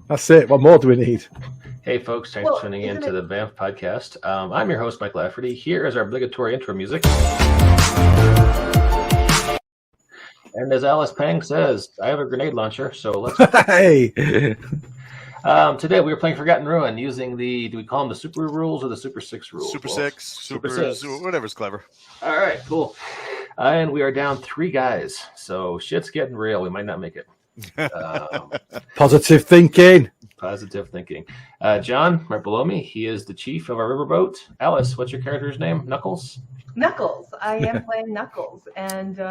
That's it. What more do we need? Hey, folks, thanks for tuning in to the BAMF podcast. I'm your host, Mike Lafferty. Here is our obligatory intro music. And as Alice Pang says, I have a grenade launcher, so let's go. Hey! Today we are playing Forgotten Ruin using the, do we call them the Super rules or the SUPER6 rules? Super6, whatever's clever. All right, cool. And we are down 3 guys, so shit's getting real. We might not make it. Positive thinking. Positive thinking. John, right below me, he is the chief of our riverboat. Alice, what's your character's name? Knuckles? Knuckles. I am playing Knuckles, and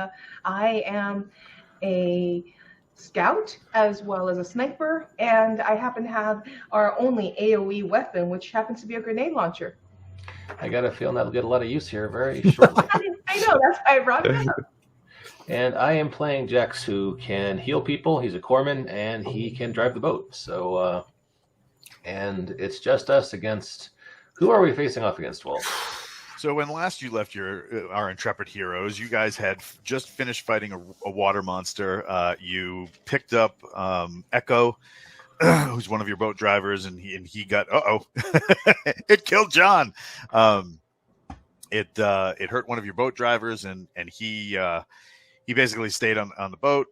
I am a scout as well as a sniper, and I happen to have our only AoE weapon, which happens to be a grenade launcher. I got a feeling that'll get a lot of use here very shortly. I know, that's why I brought it up. And I am playing Jex, who can heal people. He's a corpsman, and he can drive the boat. So, and it's just us against... Who are we facing off against, Wolf? So when last you left our intrepid heroes, you guys had just finished fighting a water monster. You picked up Echo, who's one of your boat drivers, and he got... It killed John. It hurt one of your boat drivers, and he basically stayed on the boat.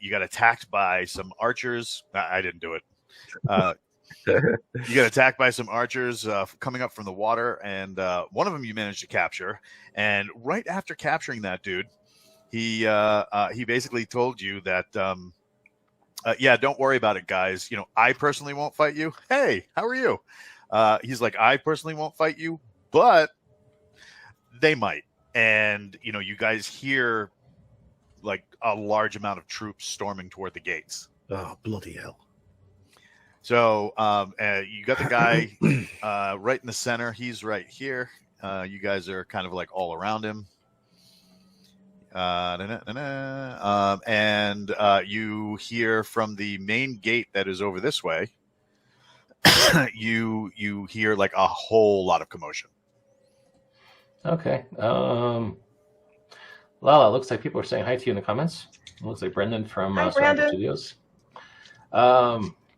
You got attacked by some archers. I didn't do it. You got attacked by some archers coming up from the water, and one of them you managed to capture. And right after capturing that dude, he basically told you that, yeah, don't worry about it, guys. You know, I personally won't fight you. Hey, how are you? He's like, I personally won't fight you, but they might. And, you know, you guys hear like a large amount of troops storming toward the gates. Oh, bloody hell. So you got the guy right in the center. He's right here. You guys are kind of like all around him. And you hear from the main gate that is over this way, you hear like a whole lot of commotion. Okay. Lala, looks like people are saying hi to you in the comments. It looks like Brendan from Survivor Studios.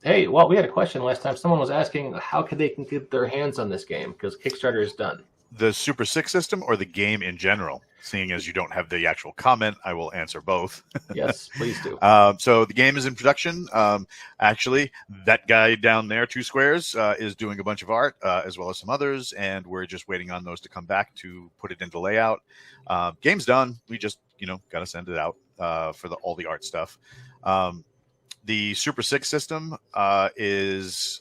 Hey, well, we had a question last time. Someone was asking how they can get their hands on this game because Kickstarter is done. The SUPER6 system or the game in general? Seeing as you don't have the actual comment, I will answer both. Yes, please do. So the game is in production. Actually, that guy down there, 2 squares, is doing a bunch of art, as well as some others, and we're just waiting on those to come back to put it into layout. Game's done. We just, got to send it out for all the art stuff. The SUPER6 system is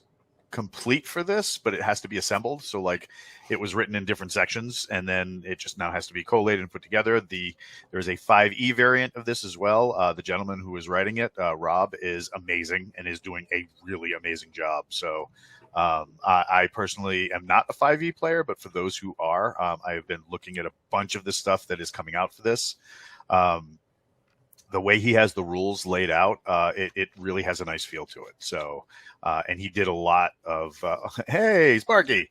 complete for this, but it has to be assembled. So like it was written in different sections, and then it just now has to be collated and put together. There's a 5e variant of this as well. The gentleman who is writing it, Rob, is amazing and is doing a really amazing job. So I personally am not a 5e player, but for those who are, I have been looking at a bunch of the stuff that is coming out for this. The way he has the rules laid out, it really has a nice feel to it. So, and he did a lot of, hey, Sparky.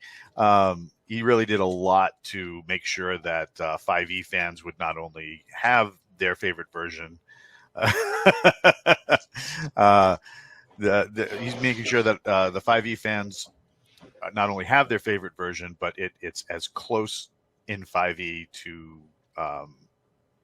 He really did a lot to make sure that 5e fans would not only have their favorite version, he's making sure that the 5e fans not only have their favorite version, but it's as close in 5e to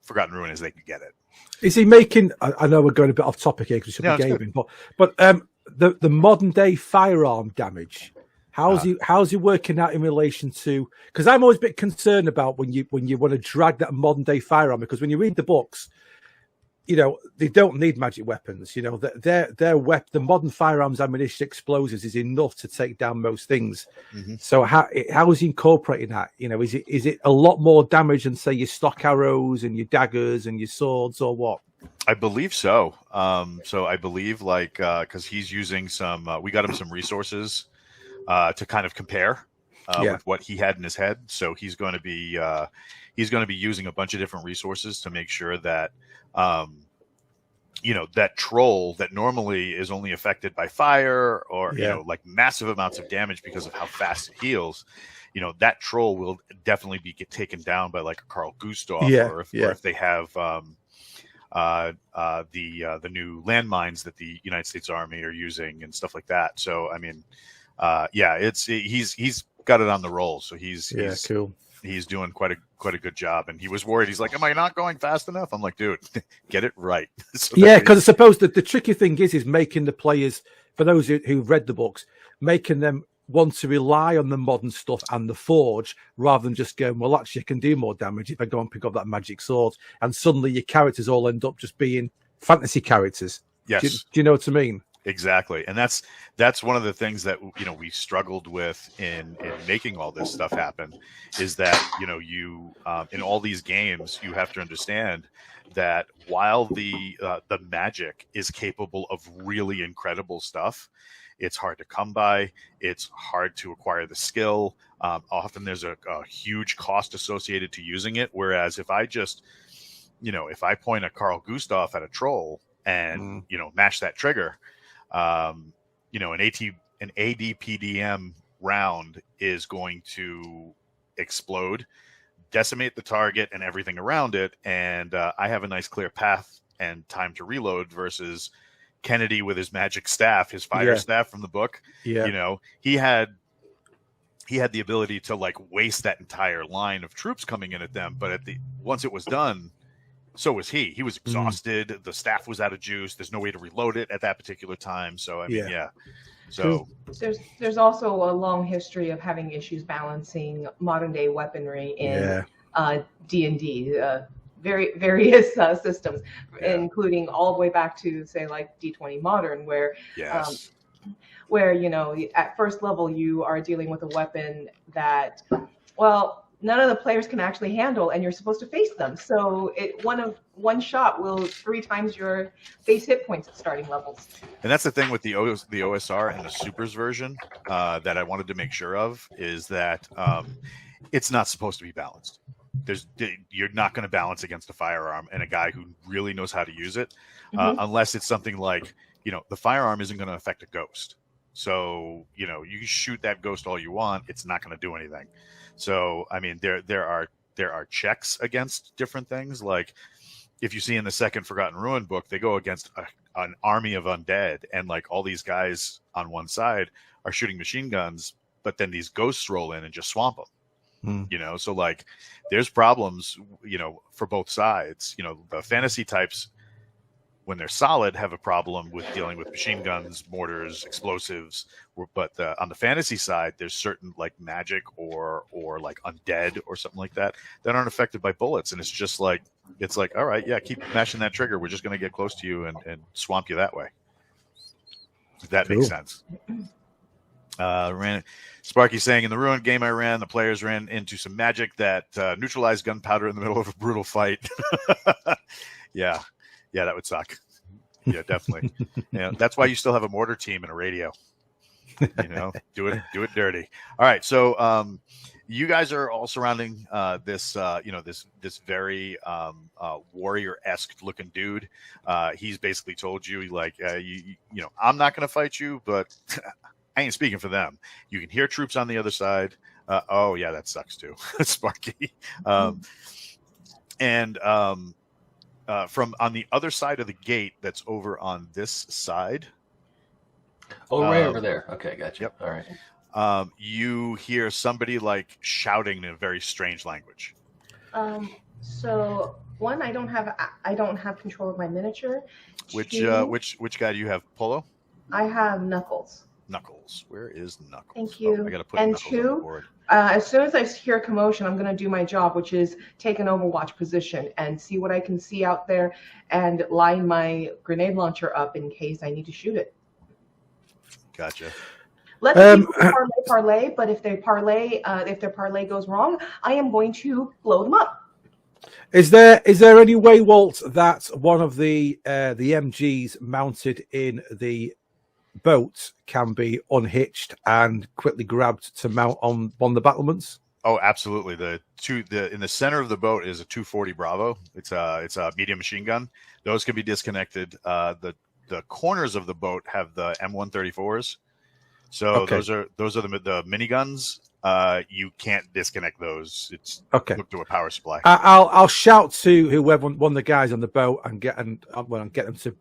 Forgotten Ruin as they can get it. Is he making? I know we're going a bit off topic here because we should be gaming, but the modern day firearm damage. How's he working out in relation to? Because I'm always a bit concerned about when you want to drag that modern day firearm, because when you read the books, they don't need magic weapons. Their weapon, the modern firearms, ammunition, explosives is enough to take down most things. Mm-hmm. So how is he incorporating that? Is it a lot more damage than say your stock arrows and your daggers and your swords, or what? I believe so. So I believe because he's using some, we got him some resources to kind of compare with what he had in his head. So he's going to be using a bunch of different resources to make sure that, that troll that normally is only affected by fire or, like massive amounts of damage because of how fast it heals, that troll will definitely be taken down by like a Carl Gustav, or if they have, the new landmines that the United States Army are using and stuff like that. So I mean, he's got it on the roll. So he's cool. He's doing quite a good job. And he was worried. He's like, "Am I not going fast enough?" I'm like, "Dude, get it right." So because I suppose that the tricky thing is making the players, for those who've read the books, making them want to rely on the modern stuff and the forge rather than just going, well, actually, I can do more damage if I go and pick up that magic sword. And suddenly your characters all end up just being fantasy characters. Yes. Do you know what I mean? Exactly. And that's one of the things that, we struggled with in making all this stuff happen, is that, you in all these games, you have to understand that while the magic is capable of really incredible stuff, it's hard to come by. It's hard to acquire the skill. Often there's a huge cost associated to using it. Whereas if I just, if I point a Carl Gustav at a troll and, mash that trigger, an ADPDM round is going to explode, decimate the target and everything around it. And I have a nice clear path and time to reload versus Kennedy with his magic staff, his fire staff from the book. Yeah. He had the ability to waste that entire line of troops coming in at them. But once it was done, so was he. He was exhausted. The staff was out of juice. There's no way to reload it at that particular time. So I mean, So there's also a long history of having issues balancing modern day weaponry in D&D. Various systems, including all the way back to say like D20 Modern, where at first level you are dealing with a weapon that, none of the players can actually handle, and you're supposed to face them. So one shot will 3 times your base hit points at starting levels. And that's the thing with the OSR and the Supers version that I wanted to make sure of, is that it's not supposed to be balanced. You're not going to balance against a firearm and a guy who really knows how to use it, unless it's something like, the firearm isn't going to affect a ghost. So, you can shoot that ghost all you want. It's not going to do anything. So, I mean, there are checks against different things. Like if you see in the second Forgotten Ruin book, they go against an army of undead, and all these guys on one side are shooting machine guns, but then these ghosts roll in and just swamp them. So there's problems, for both sides. The fantasy types, when they're solid, have a problem with dealing with machine guns, mortars, explosives. But on the fantasy side, there's certain magic or undead or something like that aren't affected by bullets. And it's just all right, keep mashing that trigger. We're just going to get close to you and swamp you that way. If that makes sense. Sparky saying, in the Ruin game I ran, the players ran into some magic that neutralized gunpowder in the middle of a brutal fight. Yeah, that would suck. Yeah, definitely. That's why you still have a mortar team and a radio. Do it dirty. All right, so you guys are all surrounding this very warrior-esque looking dude. He's basically told you I'm not going to fight you, but I ain't speaking for them. You can hear troops on the other side. That sucks too, Sparky. From on the other side of the gate that's over on this side. Oh, right over there. Okay, gotcha. Yep. All right. You hear somebody shouting in a very strange language. So one, I don't have control of my miniature. Which guy do you have? Polo? I have Knuckles. Knuckles. Where is Knuckles? Thank you. I got to put and Knuckles on the board. As soon as I hear a commotion, I'm going to do my job, which is take an overwatch position and see what I can see out there and line my grenade launcher up in case I need to shoot it. Gotcha. Let the people parlay, but if their parlay goes wrong, I am going to blow them up. Is there any way, Walt, that one of the MGs mounted in the boat can be unhitched and quickly grabbed to mount on one of the battlements? Oh, absolutely. In the center of the boat is a 240 Bravo. It's a medium machine gun. Those can be disconnected. The corners of the boat have the M134s. So Okay. those are the miniguns. You can't disconnect those. It's Okay. hooked to a power supply. I'll shout to whoever one of the guys on the boat and get them to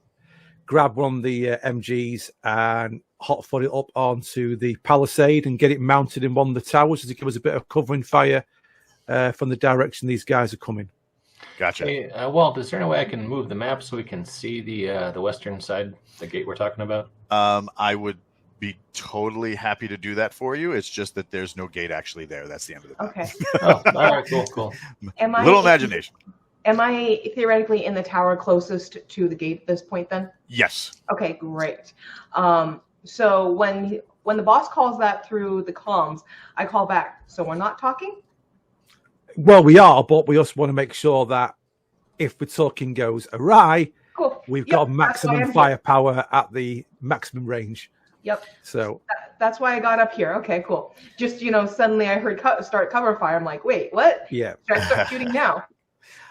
grab one of the MGs and hot foot it up onto the palisade and get it mounted in one of the towers to give us a bit of covering fire from the direction these guys are coming. Gotcha. Hey, Walt, is there any way I can move the map so we can see the western side, the gate we're talking about? I would be totally happy to do that for you. It's just that there's no gate actually there. That's the end of it. Okay. Oh, all right, cool. Little imagination. Am I theoretically in the tower closest to the gate at this point then? Yes. Okay, great. So when the boss calls that through the comms, I call back. So we're not talking? Well, we are, but we also want to make sure that if the talking goes awry, Cool. we've Yep, got maximum firepower at the maximum range. Yep. So that's why I got up here. Okay, cool. Just, suddenly I heard start cover fire. I'm like, wait, what? yeah. Should I start shooting now?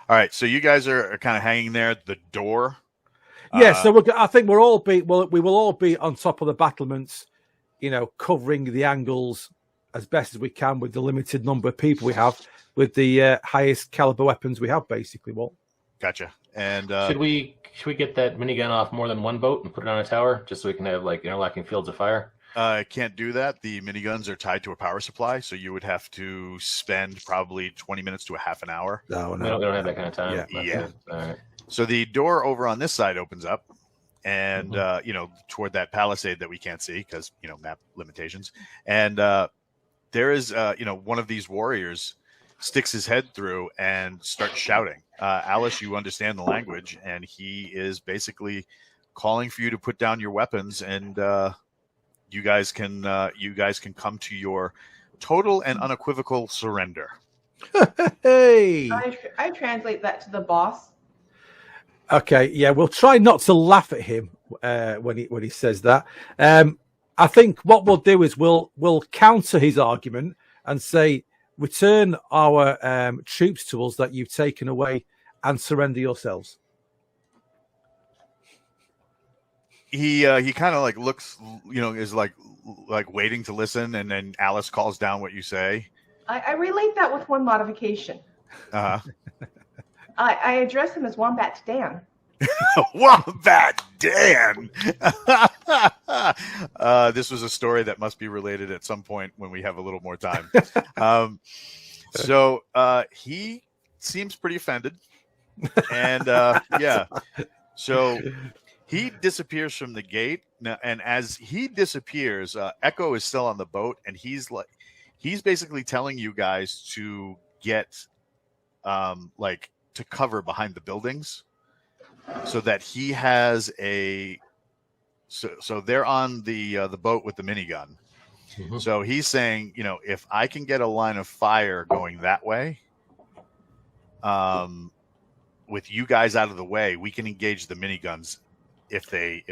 All right. So you guys are kind of hanging there at the door. Yeah, so I think we will all be on top of the battlements, covering the angles as best as we can with the limited number of people we have, with the highest caliber weapons we have, basically. Well, Gotcha. And Should we get that minigun off more than one boat and put it on a tower just so we can have interlocking fields of fire? can't do that. The miniguns are tied to a power supply, so you would have to spend probably 20 minutes to a half an hour. no. We don't have that kind of time. Yeah. All right. So the door over on this side opens up, and toward that palisade that we can't see because map limitations. And there is one of these warriors sticks his head through and starts shouting. Alice, you understand the language, and he is basically calling for you to put down your weapons, and you guys can come to your total and unequivocal surrender. Hey. I translate that to the boss. Okay, yeah, we'll try not to laugh at him when he says that. I think what we'll do is we'll counter his argument and say, return our troops to us that you've taken away and surrender yourselves. He kind of like looks, is like waiting to listen, and then Alice calls down what you say. I relate that with one modification. Uh-huh. I address him as Wombat Dan. Wombat Dan. This was a story that must be related at some point when we have a little more time. So he seems pretty offended, and so he disappears from the gate now. And as he disappears, Echo is still on the boat, and he's basically telling you guys to get to cover behind the buildings, so that he has so they're on the boat with the minigun. Mm-hmm. So he's saying, if I can get a line of fire going that way, with you guys out of the way, we can engage the miniguns if they.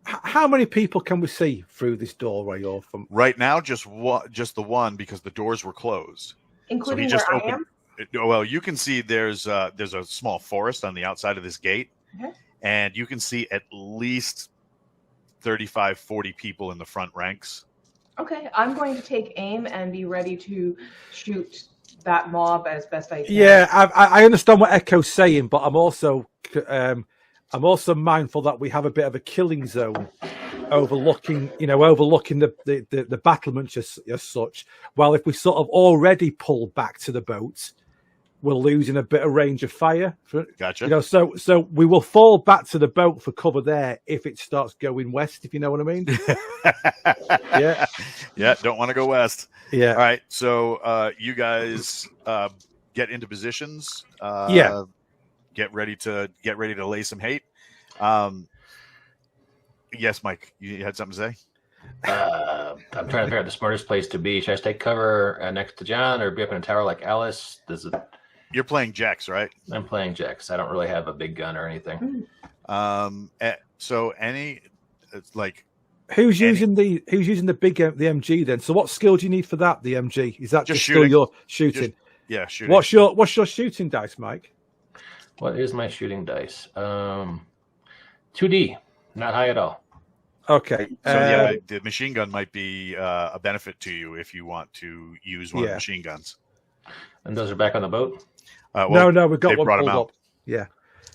How many people can we see through this doorway or from? Right now, just the one, because the doors were closed. Including so where I am? Well, you can see there's a small forest on the outside of this gate, and you can see at least 35, 40 people in the front ranks. Okay, I'm going to take aim and be ready to shoot that mob as best I can. Yeah, I understand what Echo's saying, but I'm also mindful that we have a bit of a killing zone overlooking the battlements as such. While if we sort of already pull back to the boat, we're losing a bit of range of fire. Gotcha. So we will fall back to the boat for cover there if it starts going west, if you know what I mean. Yeah. Don't want to go west. Yeah. All right. So you guys get into positions. Get ready to lay some hate. Yes, Mike, you had something to say? I'm trying to figure out the smartest place to be. Should I stay cover next to John or be up in a tower like Alice? You're playing Jax, right? I'm playing Jax. I don't really have a big gun or anything. So who's using the big the MG then? So what skill do you need for that? The MG, is that just shooting? Still your shooting? Shooting. What's your shooting dice, Mike? What is my shooting dice? 2D, not high at all. Okay. So yeah, the machine gun might be a benefit to you if you want to use one of the machine guns. And those are back on the boat? No, we've got one pulled up. Yeah.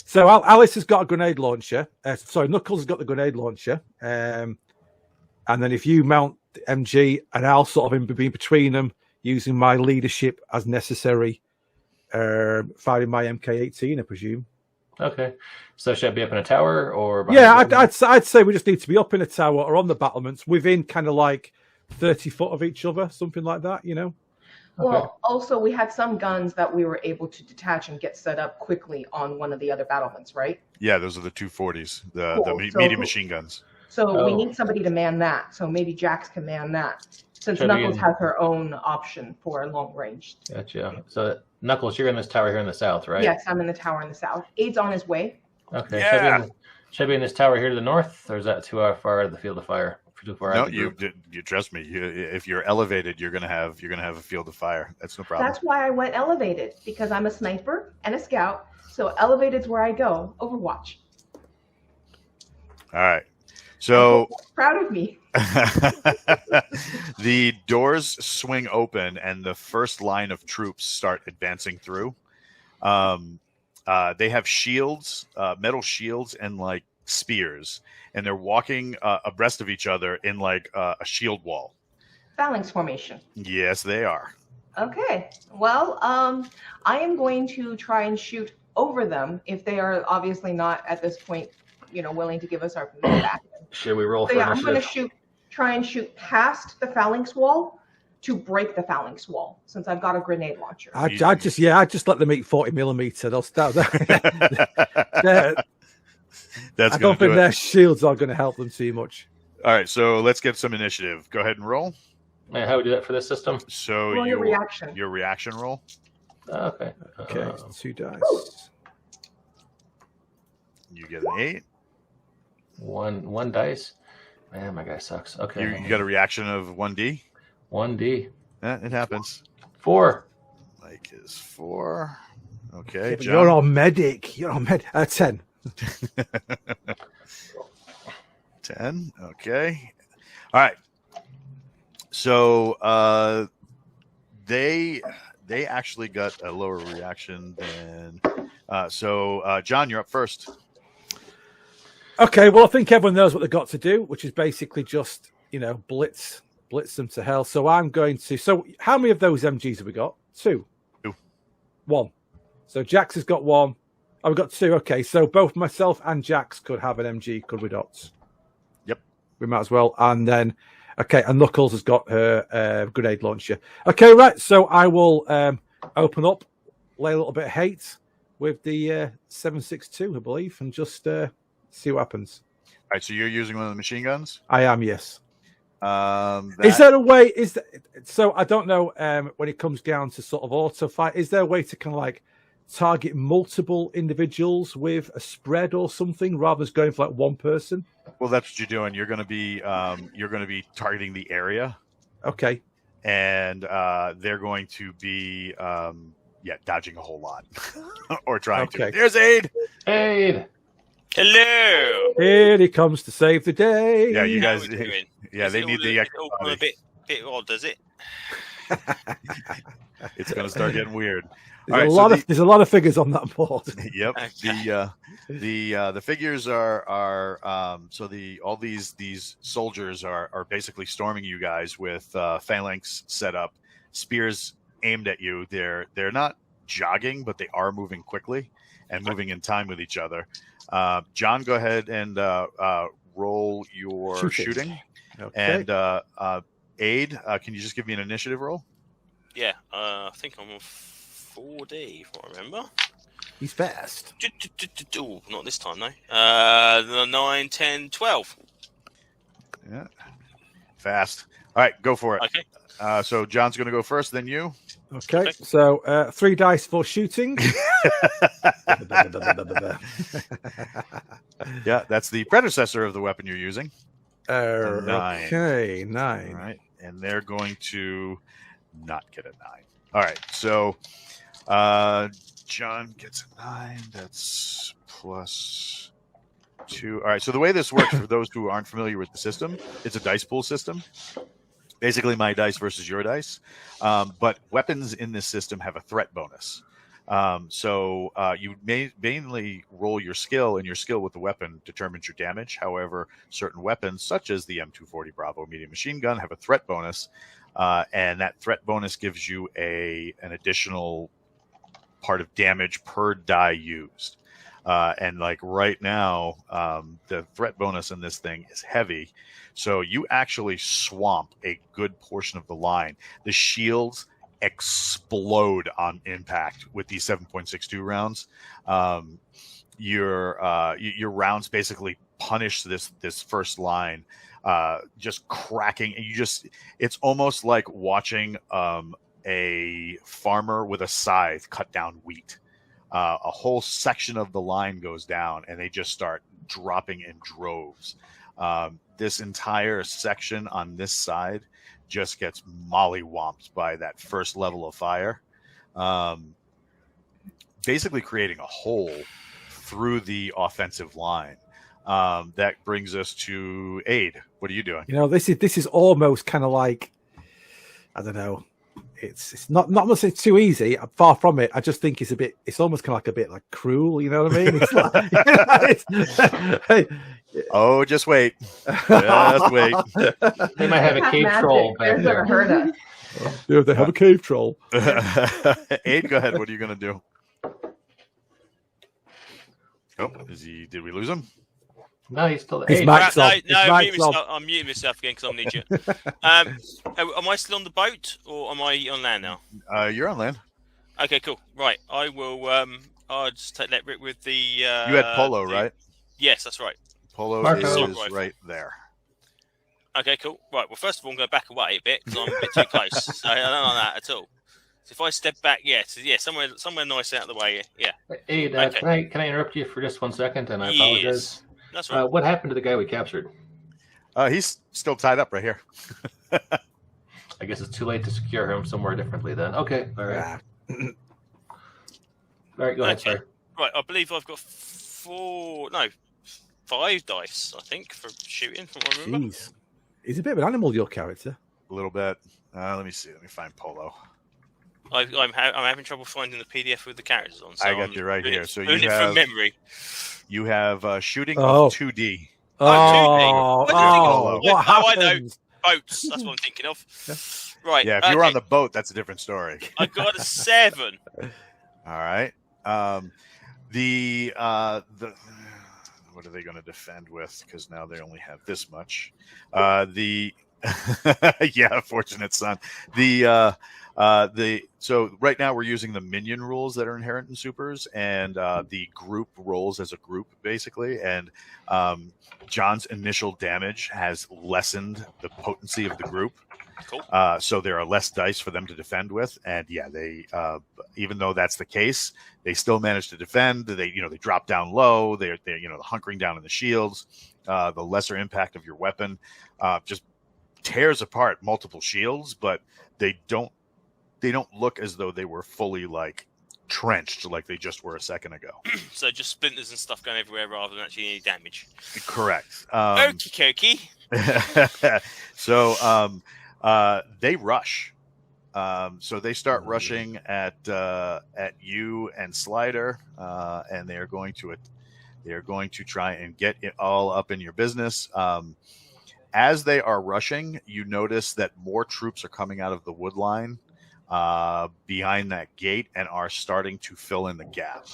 So Alice has got a grenade launcher. Sorry, Knuckles has got the grenade launcher. And then if you mount the MG, and I'll sort of be between them, using my leadership as necessary, firing my MK18, I presume. Okay. So should I be up in a tower or? Yeah, I'd say we just need to be up in a tower or on the battlements, within kind of like 30 foot of each other, something like that. You know. Well, also we had some guns that we were able to detach and get set up quickly on one of the other battlements, right? Yeah, those are the 240s, the medium machine guns. So we need somebody to man that. So maybe Jax can man that, since Knuckles has her own option for long range. Gotcha. So Knuckles, you're in this tower here in the south, right? Yes, I'm in the tower in the south. Aid's on his way. Okay. Yeah. Should I be in this tower here to the north, or is that too far out of the field of fire? Too far out? No, you trust me. If you're elevated, you're gonna have a field of fire. That's no problem. That's why I went elevated, because I'm a sniper and a scout. So elevated's where I go. Overwatch. All right. So proud of me. The doors swing open, and the first line of troops start advancing through. They have shields, metal shields, and like spears, and they're walking abreast of each other in like a shield wall. Phalanx formation. Yes, they are. Okay. Well, I am going to try and shoot over them if they are obviously not at this point, willing to give us our command back. Should we roll for initiative? I'm going to try and shoot past the phalanx wall to break the phalanx wall, since I've got a grenade launcher. I just let them eat 40mm. They'll start that. I don't think their shields are going to help them too much. All right, so let's get some initiative. Go ahead and roll. Man, how do we do that for this system? So roll your reaction. Your reaction roll. Okay. 2 dice. You get an 8. One dice. Man, my guy sucks. Okay. You got a reaction of 1D. 1D. Yeah, it happens. 4. Mike is 4. Okay. Yeah, you're all medic. You're all 10. 10. Okay. All right. So they actually got a lower reaction than John, you're up first. Okay, well I think everyone knows what they've got to do, which is basically just blitz them to hell. So I'm going to. So how many of those MGs have we got? 2. 1. So Jax has got 1. Oh, we've got 2. Okay, so both myself and Jax could have an MG, could we not? Yep. We might as well. And then, okay, and Knuckles has got her grenade launcher. Okay, right, so I will open up, lay a little bit of hate with the 7.62, I believe, and just see what happens. All right, so you're using one of the machine guns? I am, yes. Is there a way, so I don't know, when it comes down to sort of auto fight, is there a way to kind of like target multiple individuals with a spread or something rather than going for like one person? Well, that's what you're doing. You're going to be targeting the area. Okay. And they're going to be dodging a whole lot or trying to. There's Aid. Hello. Here he comes to save the day. Yeah, you guys. Yeah, they need the extra. A bit odd, does it? It's going to start getting weird. There's a lot of figures on that board. Yep. Okay. The figures are all these soldiers are basically storming you guys with phalanx set up, spears aimed at you. They're not jogging, but they are moving quickly and moving in time with each other. John, go ahead and roll your shooting. Okay. And Aid, can you just give me an initiative roll? Yeah, I think I'm on 4D, if I remember. He's fast. Not this time, though. 9, 10, 12. Yeah. Fast. All right, go for it. Okay. So John's going to go first, then you. Okay. So 3 dice for shooting. Yeah, that's the predecessor of the weapon you're using. 9. Okay, 9. All right, and they're going to not get a 9. All right, so John gets a 9. That's plus 2. All right. So the way this works for those who aren't familiar with the system, it's a dice pool system. Basically, my dice versus your dice. But weapons in this system have a threat bonus. So you may mainly roll your skill, and your skill with the weapon determines your damage. However, certain weapons, such as the M240 Bravo medium machine gun, have a threat bonus, and that threat bonus gives you an additional part of damage per die used. And like right now, the threat bonus in this thing is heavy. So you actually swamp a good portion of the line. The shields explode on impact with these 7.62 rounds. Your rounds basically punish this first line, just cracking. And it's almost like watching a farmer with a scythe cut down wheat. A whole section of the line goes down, and they just start dropping in droves. This entire section on this side just gets mollywomped by that first level of fire, basically creating a hole through the offensive line. That brings us to Aid. What are you doing? This is almost kind of like, I don't know. It's not much. It's too easy. I'm far from it. I just think it's almost kind of like a bit like cruel. You know what I mean? It's like, oh, just wait. Just wait. They might have a cave troll back Bears there. never heard us. Yeah, they have a cave troll. Aid, go ahead. What are you going to do? Oh, did we lose him? No, he's still there. His Hey, mic's off. His I'm mic's muting off. myself, I'm muting myself again because I'm an idiot. Am I still on the boat or am I on land now? You're on land. Okay, cool. Right, I will. I'll just take that bit with the. You You had Polo, right? Yes, that's right. Polo Marco. is right there. Okay, cool. Right. Well, first of all, I'm going to back away a bit because I'm a bit too close. So I don't like that at all. So if I step back, somewhere nice out of the way. Yeah. Aid, Okay. can I interrupt you for just 1 second? And I apologize. Yes. That's right. What happened to the guy we captured? He's still tied up right here. I guess it's too late to secure him somewhere differently then. Okay, all right. Yeah. All right, go ahead, Okay. sir. Right. I believe I've got 5 dice. I think for shooting. From what I remember. Jeez, he's a bit of an animal, your character. A little bit. Let me see. Let me find Polo. I'm having trouble finding the PDF with the characters on. So I got I'm you right doing here. it- So doing you it have from memory. You have shooting Oh. of 2D. Oh, What do you think oh, of- what Oh, I know. happened? Boats. That's what I'm thinking of. Right. Yeah, if you were okay. on the boat, that's a different story. I got a 7. All right. The what are they going to defend with? Because now they only have this much. Yeah, fortunate son. So right now we're using the minion rules that are inherent in supers, and the group rolls as a group basically. And John's initial damage has lessened the potency of the group. Cool. So there are less dice for them to defend with, and yeah, they even though that's the case, they still manage to defend. They drop down low. They're hunkering down in the shields. The lesser impact of your weapon just tears apart multiple shields, but they don't look as though they were fully like trenched like they just were a second ago. So just splinters and stuff going everywhere rather than actually any damage. Correct. Okie dokie. So they rush. So they start rushing at you and Slider, and they are going to try and get it all up in your business. As they are rushing, you notice that more troops are coming out of the wood line behind that gate and are starting to fill in the gap.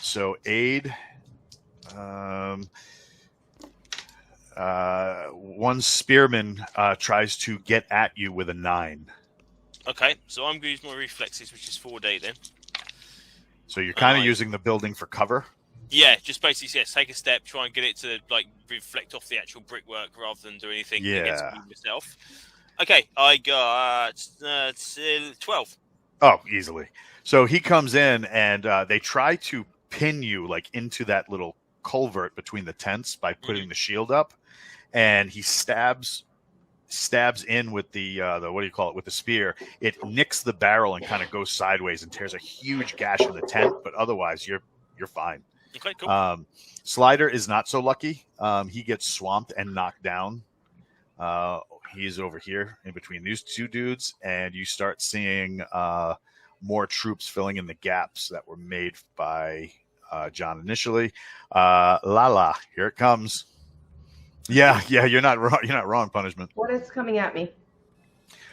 So Aid, one spearman tries to get at you with a 9. Okay, so I'm going to use my reflexes, which is 4D then. So you're kind of Alright. using the building for cover. Yeah, just basically take a step, try and get it to like reflect off the actual brickwork rather than do anything against me myself. Okay, I got 12. Oh, easily. So he comes in and they try to pin you like into that little culvert between the tents by putting the shield up, and he stabs in with the what do you call it, with the spear. It nicks the barrel and kind of goes sideways and tears a huge gash in the tent, but otherwise you're fine. Okay, cool. Slider is not so lucky. He gets swamped and knocked down. He's over here in between these two dudes, and you start seeing more troops filling in the gaps that were made by John initially. Lala, here it comes. Yeah, you're not wrong. You're not wrong. Punishment. What is coming at me?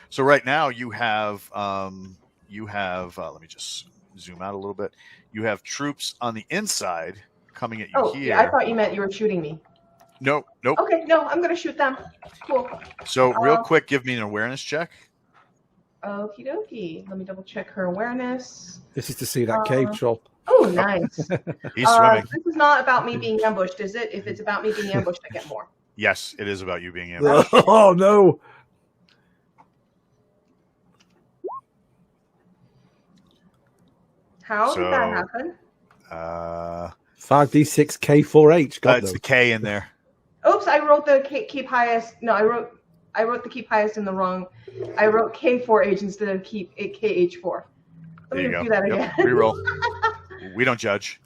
So right now you have let me just zoom out a little bit. You have troops on the inside coming at you here. Yeah, I thought you meant you were shooting me. Nope. Okay, no, I'm gonna shoot them. Cool. So real quick, give me an awareness check. Okie dokie. Let me double check her awareness. This is to see that cave troll. Oh, nice. He's swimming. This is not about me being ambushed, is it? If it's about me being ambushed, I get more. Yes, it is about you being ambushed. Oh no! How did that happen? 5d6 K4H. It's the K in there. Oops, I wrote the keep highest. No, I wrote the keep highest in the wrong. I wrote K4H instead of keep KH4. Let me do that again. Reroll. We don't judge.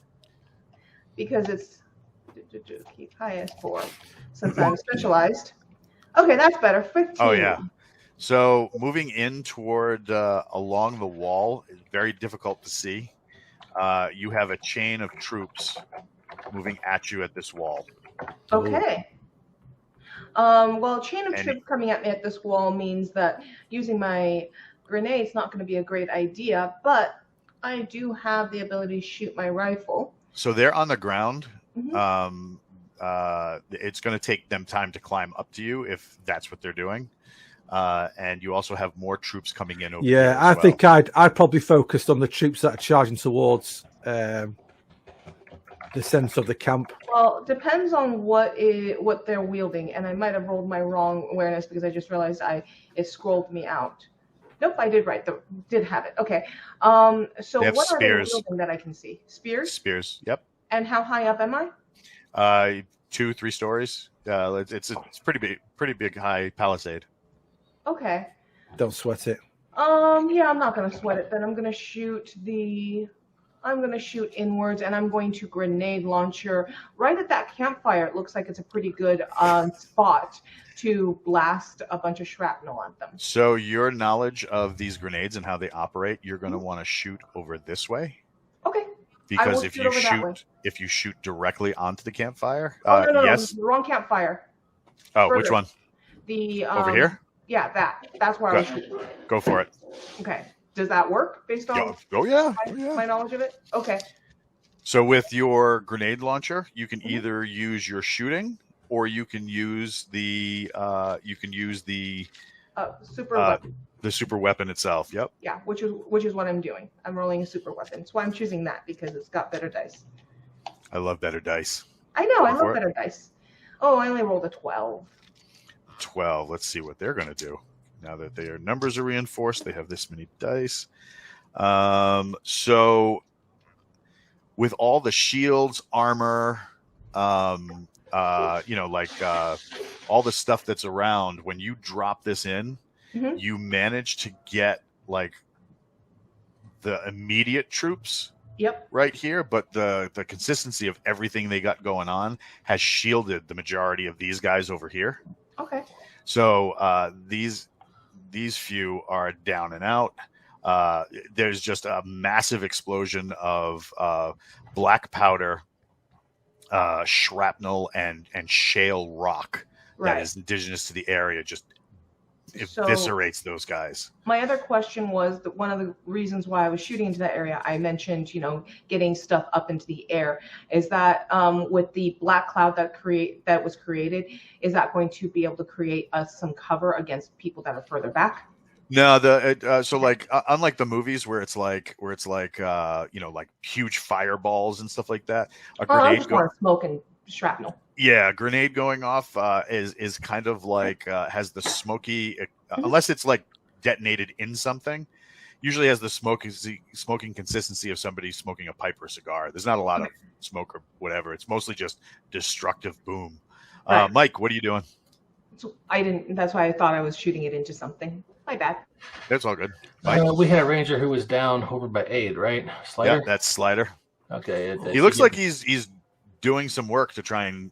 Because it's keep highest 4 since I'm specialized. Okay, that's better. 15. Oh yeah. So moving in toward along the wall is very difficult to see. You have a chain of troops moving at you at this wall. Okay. Well, chain of troops coming at me at this wall means that using my grenade's not going to be a great idea, but I do have the ability to shoot my rifle. So they're on the ground. Mm-hmm. It's going to take them time to climb up to you if that's what they're doing. And you also have more troops coming in over here I think I'd probably focused on the troops that are charging towards the center of the camp. Well, depends on what they're wielding, and I might have rolled my wrong awareness because I just realized it scrolled me out. Nope, I did did have it. Okay. So what are they wielding that I can see? Spears? Spears, yep. And how high up am I? 2-3 stories. It's pretty big high palisade. Okay. Don't sweat it. Yeah, I'm not gonna sweat it. Then I'm gonna shoot inwards, and I'm going to grenade launcher right at that campfire. It looks like it's a pretty good spot to blast a bunch of shrapnel at them. So your knowledge of these grenades and how they operate, you're going to want to shoot over this way. Okay. Because if you shoot directly onto the campfire, no, yes, wrong campfire. Oh, Further. Which one? The over here. Yeah, that's where I was shooting. Go for it. Okay. Does that work based on my knowledge of it? Okay. So with your grenade launcher, you can either use your shooting, or you can use the super weapon. The super weapon itself. Yep. Yeah, which is what I'm doing. I'm rolling a super weapon. That's why I'm choosing that, because it's got better dice. I love better dice. I know, I love better dice. Oh, I only rolled a 12. 12. Let's see what they're going to do. Now that their numbers are reinforced, they have this many dice. So with all the shields, armor, all the stuff that's around, when you drop this in, you manage to get like the immediate troops right here, but the consistency of everything they got going on has shielded the majority of these guys over here. Okay. So these few are down and out. There's just a massive explosion of black powder, shrapnel, and shale rock that is indigenous to the area. Just eviscerates those guys. My other question was that one of the reasons why I was shooting into that area, I mentioned, getting stuff up into the air. Is that with the black cloud that was created, is that going to be able to create us some cover against people that are further back? No, unlike the movies where it's like huge fireballs and stuff like that, a grenade I just want smoke and shrapnel. Yeah, grenade going off is kind of like has the smoky, unless it's like detonated in something, usually has the smoking consistency of somebody smoking a pipe or a cigar. There's not a lot of smoke or whatever. It's mostly just destructive boom. Right. Mike, what are you doing? That's why I thought I was shooting it into something. My bad. That's all good. We had a ranger who was down over by Aid, right? Slider? Yeah, that's Slider. Okay. He looks like he's doing some work to try and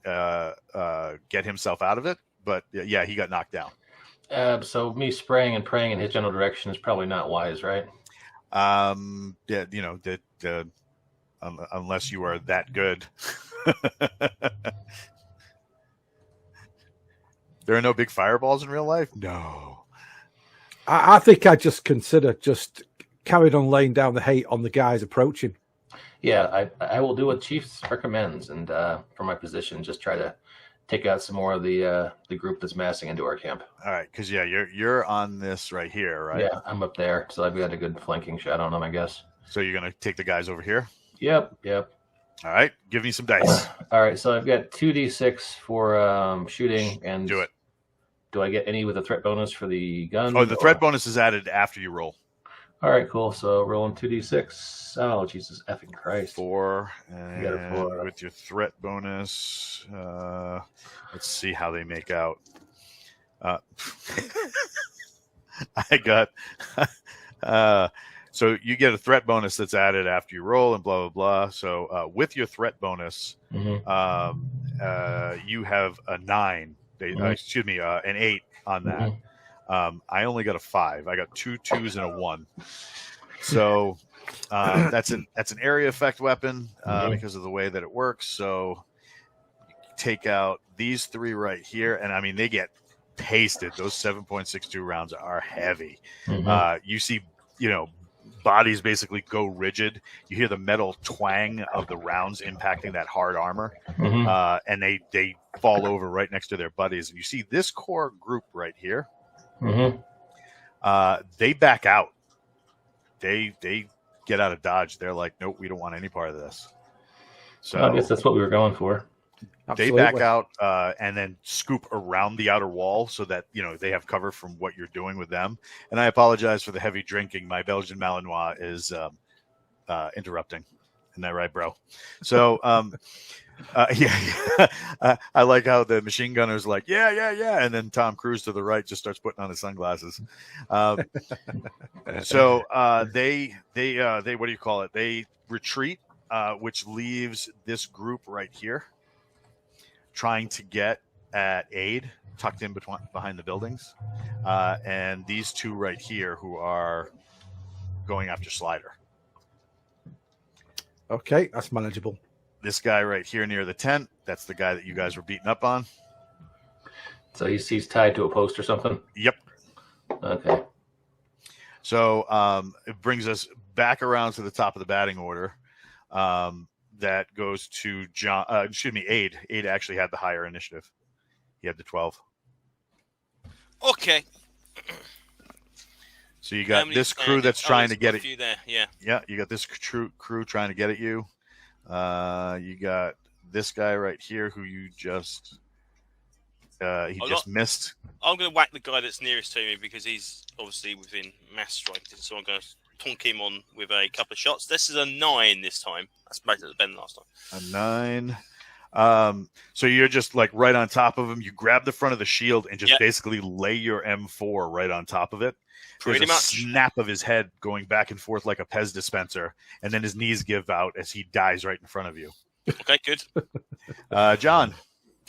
get himself out of it, but yeah, he got knocked down. So me spraying and praying in his general direction is probably not wise, right? Yeah, you know that unless you are that good. There are no big fireballs in real life? No. I think I'd just consider just carried on laying down the hate on the guys approaching. Yeah, I will do what Chief recommends, and from my position, just try to take out some more of the group that's massing into our camp. All right, because yeah, you're on this right here, right? Yeah, I'm up there, so I've got a good flanking shot on them, I guess. So you're gonna take the guys over here? Yep. All right, give me some dice. All right, so I've got 2d6 for shooting, and do it. Do I get any with a threat bonus for the gun? Oh, the threat bonus is added after you roll. All right, cool. So rolling 2d6. Oh, Jesus effing Christ. 4. And got a 4. with your threat bonus, let's see how they make out. I got... so you get a threat bonus that's added after you roll and blah, blah, blah. So with your threat bonus, you have a 9. Excuse me, an 8 on that. I only got a 5. I got 2 2s and a 1. So that's an area effect weapon because of the way that it works. So you take out these 3 right here, and I mean they get pasted. Those 7.62 rounds are heavy. You see, bodies basically go rigid. You hear the metal twang of the rounds impacting that hard armor, and they fall over right next to their buddies. And you see this core group right here. They back out. They get out of Dodge. They're like, nope, we don't want any part of this. So I guess that's what we were going for. Absolutely. They back out and then scoop around the outer wall so that they have cover from what you're doing with them. And I apologize for the heavy drinking. My Belgian Malinois is interrupting. Isn't that right, bro? So I like how the machine gunner's like, yeah, and then Tom Cruise to the right just starts putting on his sunglasses. So they what do you call it? They retreat, which leaves this group right here trying to get at aid tucked in behind the buildings, and these 2 right here who are going after Slider. Okay, that's manageable. This guy right here near the tent, that's the guy that you guys were beating up on. So he's tied to a post or something? Yep. Okay. So it brings us back around to the top of the batting order. That goes to John. Aid. Aid actually had the higher initiative. He had the 12. Okay. So you got this crew that's trying to get at you. There. Yeah. Yeah, you got this crew trying to get at you. You got this guy right here who you just missed. I'm going to whack the guy that's nearest to me because he's obviously within mass strike. So I'm going to tonk him on with a couple of shots. This is a 9 this time. That's better than last time. A 9. So you're just like right on top of him. You grab the front of the shield and just basically lay your M4 right on top of it. There's a snap of his head going back and forth like a Pez dispenser, and then his knees give out as he dies right in front of you. Okay, good. John.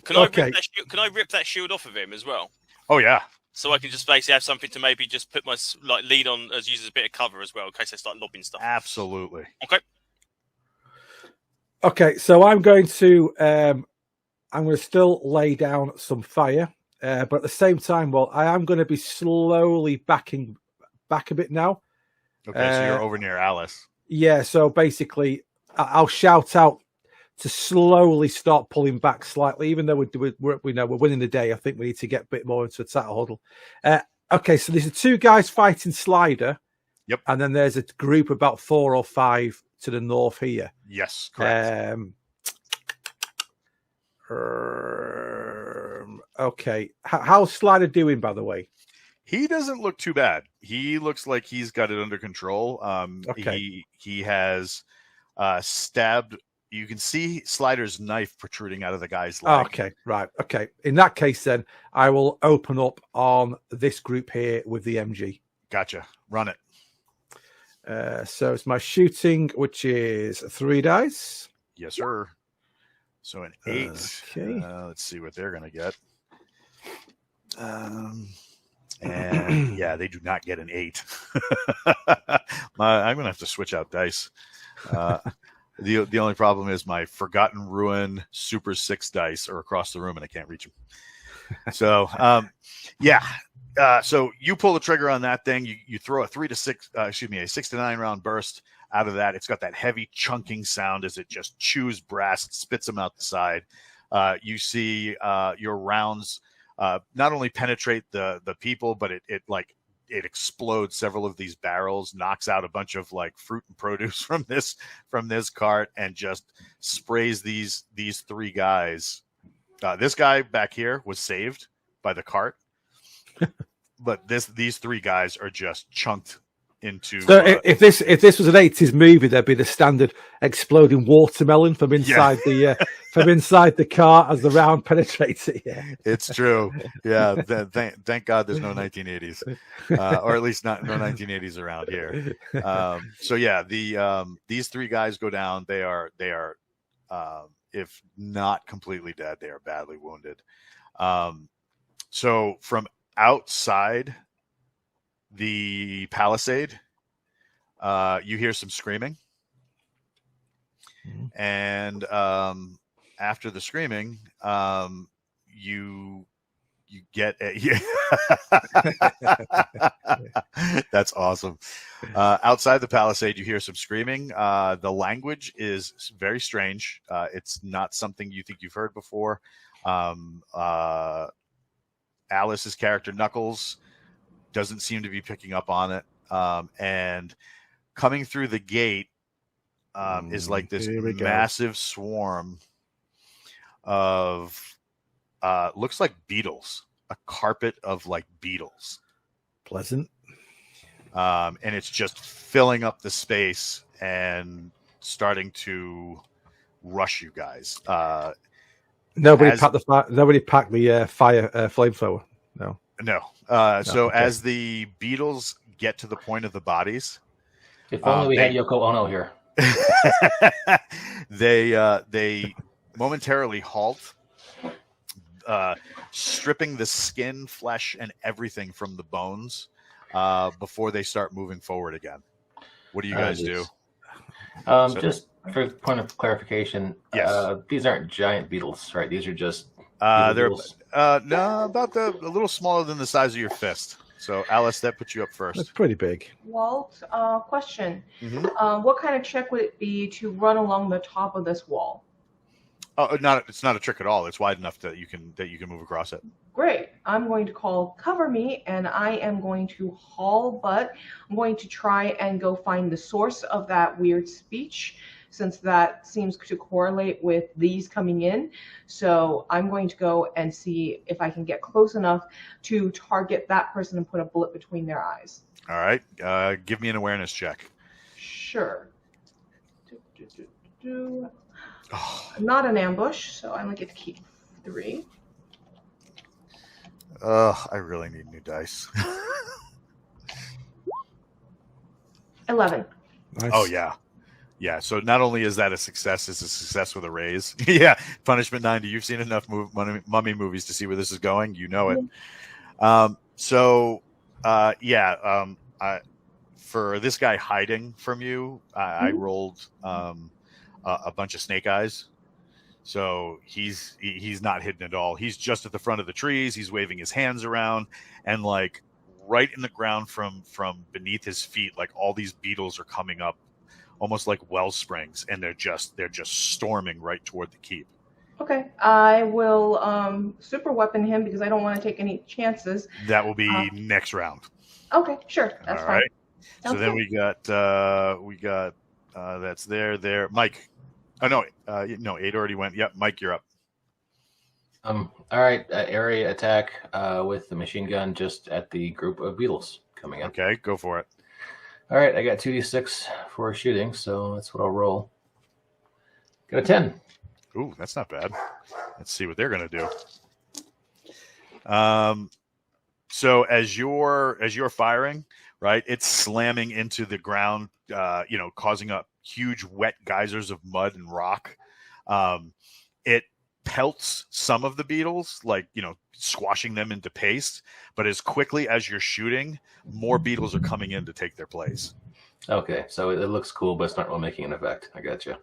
Can I rip that shield off of him as well? Oh, yeah. So I can just basically have something to maybe just put my lead on as use as a bit of cover as well in case I start lobbing stuff. Absolutely. Okay, so I'm going to still lay down some fire, but at the same time, I am going to be slowly backing back a bit now. Okay, so you're over near Alice. Yeah, so basically, I'll shout out to slowly start pulling back slightly, even though we're winning the day. I think we need to get a bit more into a tighter huddle. Okay, so there's 2 guys fighting Slider. Yep. And then there's a group about 4 or 5 to the north here. Yes, correct. Okay. How's Slider doing, by the way? He doesn't look too bad. He looks like he's got it under control. Okay. He has stabbed. You can see Slider's knife protruding out of the guy's leg. Okay, right. Okay. In that case, then, I will open up on this group here with the MG. Gotcha. Run it. So it's my shooting, which is 3 dice. Yes, sir. So an 8. Okay. Let's see what they're going to get. And yeah, they do not get an 8. I'm going to have to switch out dice. The only problem is my Forgotten Ruin SUPER6 dice are across the room and I can't reach them. So, so you pull the trigger on that thing. You throw a 6 to 9 round burst out of that. It's got that heavy chunking sound as it just chews brass, spits them out the side. You see your rounds not only penetrate the people, but it explodes several of these barrels, knocks out a bunch of like fruit and produce from this cart, and just sprays these 3 guys. This guy back here was saved by the cart, but these 3 guys are just chunked into. So if this was an 80s movie, there'd be the standard exploding watermelon from inside the car as the round penetrates it. Yeah, it's true. Yeah, thank God there's no 1980s, or at least no 1980s around here. So yeah, these 3 guys go down. They are if not completely dead, they are badly wounded. So from outside the palisade, you hear some screaming, and after the screaming, you get that's awesome. Outside the palisade, you hear some screaming. The language is very strange. It's not something you think you've heard before. Alice's character Knuckles doesn't seem to be picking up on it. And coming through the gate is like this massive swarm of looks like beetles, a carpet of like beetles. Pleasant. And it's just filling up the space and starting to rush you guys. Nobody packed the fire flamethrower. No. So as the beetles get to the point of the bodies, if only we had Yoko Ono here. They momentarily halt, stripping the skin, flesh, and everything from the bones before they start moving forward again. What do you guys do? Just for point of clarification, yes. These aren't giant beetles, right? These are just they're about a little smaller than the size of your fist. So, Alice, that puts you up first. That's pretty big. Walt, question. Mm-hmm. What kind of trick would it be to run along the top of this wall? Oh, it's not a trick at all. It's wide enough that you can move across it. Great. I'm going to call cover me, and I am going to haul butt. I'm going to try and go find the source of that weird speech, since that seems to correlate with these coming in. So I'm going to go and see if I can get close enough to target that person and put a bullet between their eyes. All right. Give me an awareness check. Sure. Not an ambush, so I only get to keep 3. I really need new dice. 11. Nice. Oh, yeah. Yeah, so not only is that a success, it's a success with a raise. Yeah, Punishment 90. You've seen enough mummy movies to see where this is going. You know it. For this guy hiding from you, I rolled a bunch of snake eyes. So he's not hidden at all. He's just at the front of the trees. He's waving his hands around, and like right in the ground from beneath his feet, like all these beetles are coming up, almost like well springs, and they're just storming right toward the keep. Okay, I will super weapon him because I don't want to take any chances. That will be next round. Okay, sure, that's all fine. Right. Sounds so then good. we got that's there. Mike. Oh no, 8 already went. Yep, Mike, you're up. All right, area attack with the machine gun just at the group of beetles coming in. Okay, go for it. All right, I got 2d6 for shooting, so that's what I'll roll. Got a 10. Ooh, that's not bad. Let's see what they're going to do. So as you're firing, right, it's slamming into the ground, causing up huge wet geysers of mud and rock. It pelts some of the beetles, like, squashing them into paste. But as quickly as you're shooting, more beetles are coming in to take their place. Okay, so it looks cool, but it's not really making an effect. I got you.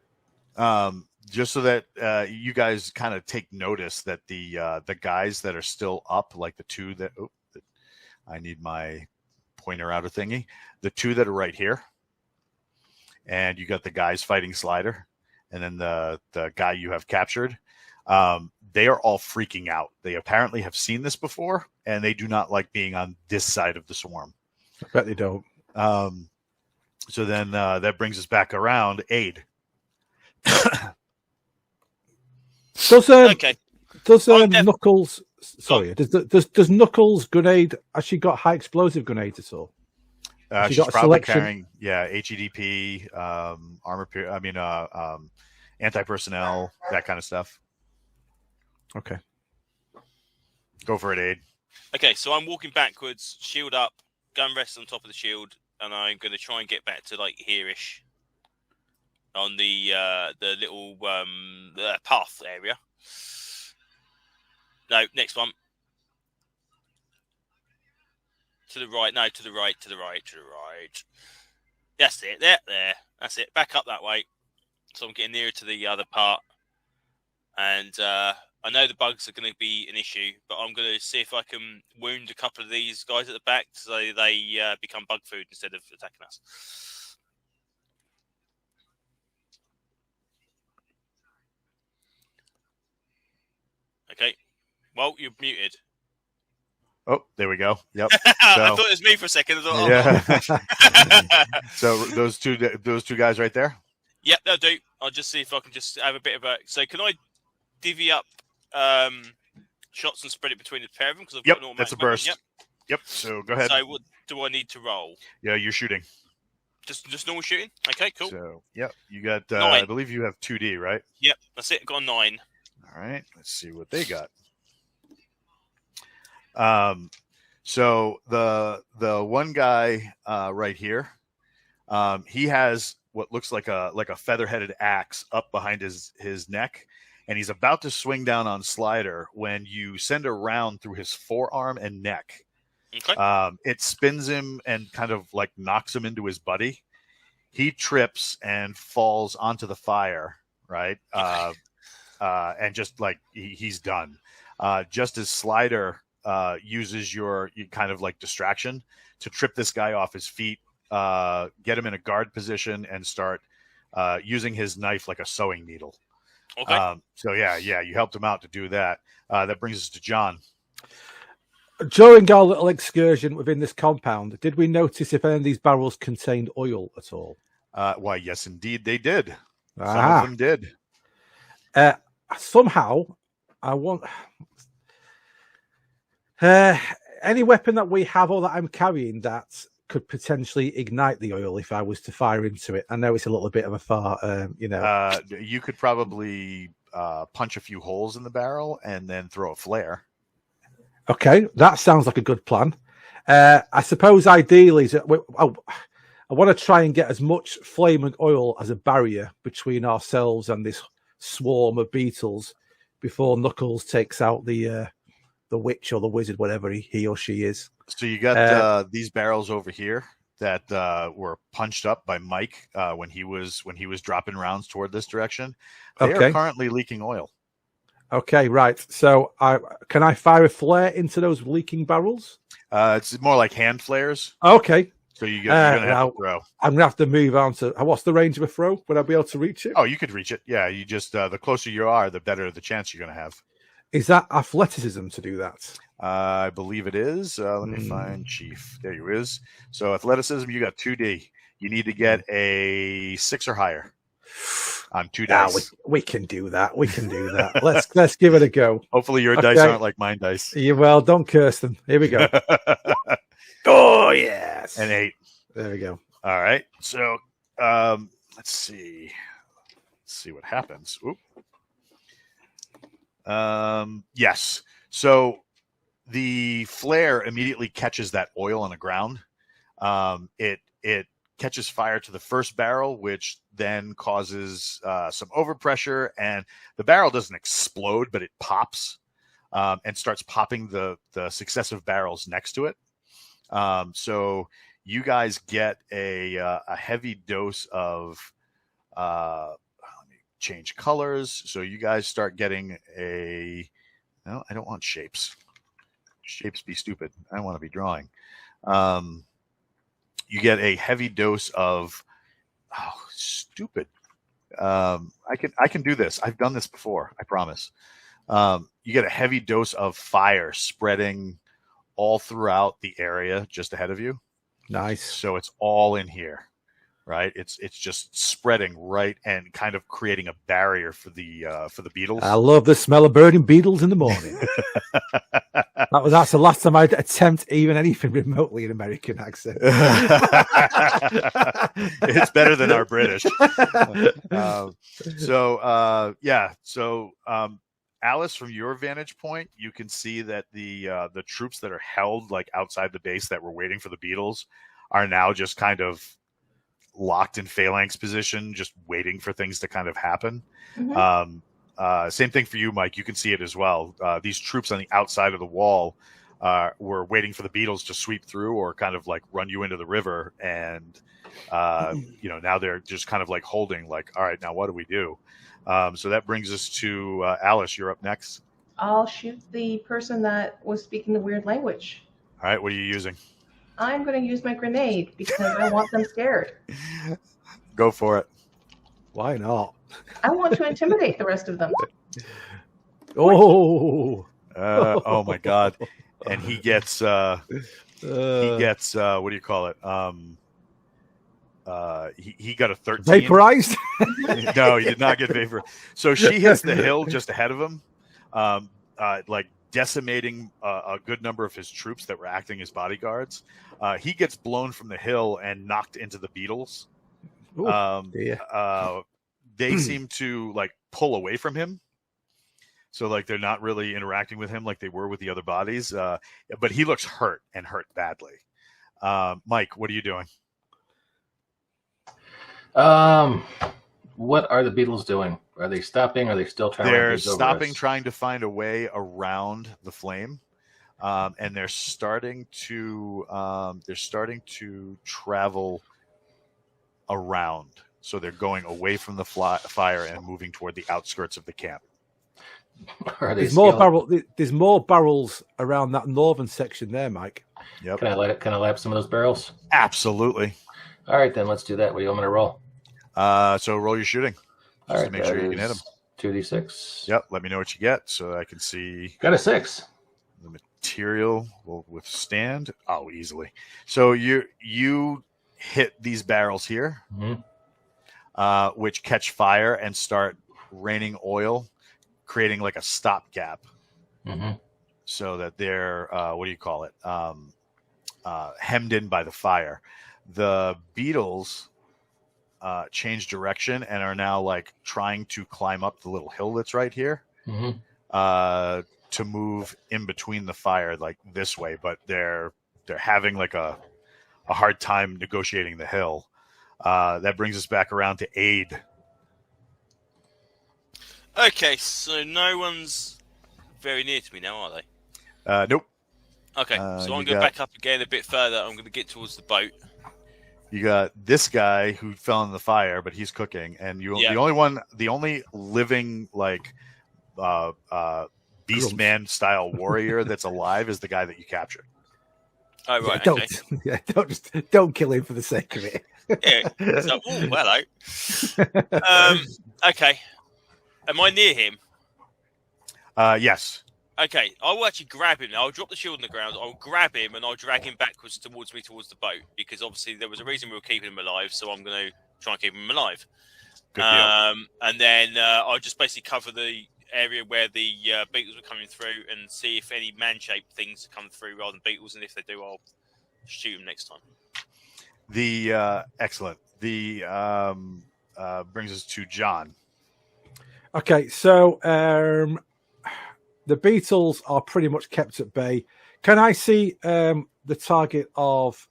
Just so that you guys kind of take notice that the guys that are still up, like the two that I need my pointer outer thingy, the two that are right here, and you got the guys fighting Slider, and then the guy you have captured. They are all freaking out. They apparently have seen this before, and they do not like being on this side of the swarm. I bet they don't. So then that brings us back around. Aid. Does Okay. Knuckles? Sorry, does Knuckles' grenade actually got high explosive grenades at all? She's got a probably selection? carrying, HEDP, anti-personnel, that kind of stuff. Okay. Go for it, Aid. Okay, so I'm walking backwards, shield up, gun rests on top of the shield, and I'm going to try and get back to like here-ish on the little path area. No, next one. To the right. No, to the right. That's it. There. That's it. Back up that way. So I'm getting nearer to the other part. And I know the bugs are going to be an issue, but I'm going to see if I can wound a couple of these guys at the back so they become bug food instead of attacking us. Okay. Well, you're muted. Oh, there we go. Yep. I thought it was me for a second. I thought, yeah. So those two guys right there. Yep, that'll do. I'll just see if I can just have a bit of a. So can I divvy up shots and spread it between the pair of them? Because I've got an automatic that's a weapon. burst. Yep. So go ahead. So what do I need to roll? Yeah, you're shooting. Just normal shooting. Okay, cool. So you got. I believe you have 2D, right? Yep, that's it. I've got a 9. All right. Let's see what they got. So the one guy right here, he has what looks like a feather-headed axe up behind his neck, and he's about to swing down on Slider when you send a round through his forearm and neck. Okay. It spins him and kind of like knocks him into his buddy. He trips and falls onto the fire, right? Okay. And just like he's done. Just as Slider uses your kind of like distraction to trip this guy off his feet, get him in a guard position, and start using his knife like a sewing needle. Okay. So you helped him out to do that. That brings us to John. During our little excursion within this compound, did we notice if any of these barrels contained oil at all? Why, yes, indeed, they did. Some of them did. Somehow, I want any weapon that we have or that I'm carrying that could potentially ignite the oil if I was to fire into it. I know it's a little bit of a far, You could probably punch a few holes in the barrel and then throw a flare. Okay, that sounds like a good plan. I suppose ideally, I want to try and get as much flame and oil as a barrier between ourselves and this swarm of beetles before Knuckles takes out the witch or the wizard, whatever he or she is. So you got these barrels over here that were punched up by Mike when he was dropping rounds toward this direction. They are currently leaking oil. Okay, right. So can I fire a flare into those leaking barrels? It's more like hand flares. Okay. So you're going to have to throw. I'm going to have to move on to... What's the range of a throw? Would I be able to reach it? Oh, you could reach it. Yeah, you just... the closer you are, the better the chance you're going to have. Is that athleticism to do that? I believe it is. Let me find Chief. There he is. So athleticism, you got 2D. You need to get a 6 or higher on 2 dice. We can do that. We can do that. Let's give it a go. Hopefully your dice aren't like mine dice. Yeah, well, don't curse them. Here we go. Oh, yes. An 8. There we go. All right. So let's see. Let's see what happens. Oop. Yes. So the flare immediately catches that oil on the ground. It catches fire to the first barrel, which then causes some overpressure, and the barrel doesn't explode, but it pops and starts popping the successive barrels next to it. So you guys get a heavy dose of. Let me change colors. So you guys start getting a. No, I don't want shapes. Shapes be stupid. I want to be drawing. You get a heavy dose of. Oh, stupid. I can do this. I've done this before. I promise. You get a heavy dose of fire spreading all throughout the area just ahead of you. Nice. So it's all in here, right? It's just spreading right and kind of creating a barrier for the beetles. I love the smell of burning beetles in the morning. That's the last time I'd attempt even anything remotely an American accent. It's better than our British. Alice, from your vantage point, you can see that the troops that are held like outside the base that were waiting for the beetles are now just kind of locked in phalanx position, just waiting for things to kind of happen. Mm-hmm. Same thing for you, Mike. You can see it as well. These troops on the outside of the wall were waiting for the beetles to sweep through or kind of like run you into the river. And, now they're just kind of like holding like, all right, now what do we do? So that brings us to Alice. You're up next. I'll shoot the person that was speaking the weird language. All right. What are you using? I'm going to use my grenade because I want them scared. Go for it. Why not? I want to intimidate the rest of them. Oh. Oh my God. And he gets what do you call it? He got a 13. Vaporized? No, he did not get vaporized. So she hits the hill just ahead of him, like decimating a good number of his troops that were acting as bodyguards. He gets blown from the hill and knocked into the beetles. They seem to like pull away from him. So like they're not really interacting with him like they were with the other bodies. But he looks hurt and hurt badly. Mike, what are you doing? What are the beetles doing? Are they stopping? Are they still trying? They're stopping, trying to find a way around the flame, and they're starting to travel around. So they're going away from the fire and moving toward the outskirts of the camp. There's more barrels around that northern section there, Mike. Yep. Can I lap some of those barrels? Absolutely. All right, then let's do that. What do you want me to roll? So roll your shooting. All right, to make sure you can hit them. 2d6. Yep. Let me know what you get so I can see. Got a 6. The material will withstand. Oh, easily. So you hit these barrels here, which catch fire and start raining oil, creating like a stopgap, so that they're what do you call it? Hemmed in by the fire. The beetles change direction and are now like trying to climb up the little hill that's right here to move in between the fire like this way, but they're having like a hard time negotiating the hill. That brings us back around to Aid. Okay, so no one's very near to me now, are they? Nope. Okay, so I'm going to back up again a bit further. I'm going to get towards the boat. You got this guy who fell in the fire, but he's cooking, and the only living like Beastman style warrior that's alive is the guy that you captured. Oh right, don't kill him for the sake of it. Yeah. So, hello. Okay. Am I near him? Yes. Okay, I will actually grab him. I'll drop the shield on the ground. I'll grab him and I'll drag him backwards towards the boat because obviously there was a reason we were keeping him alive. So I'm going to try and keep him alive. Good deal. And then I'll just basically cover the area where the beetles were coming through and see if any man-shaped things come through rather than beetles. And if they do, I'll shoot them next time. Excellent. The brings us to John. Okay, so the beetles are pretty much kept at bay. Can I see the target of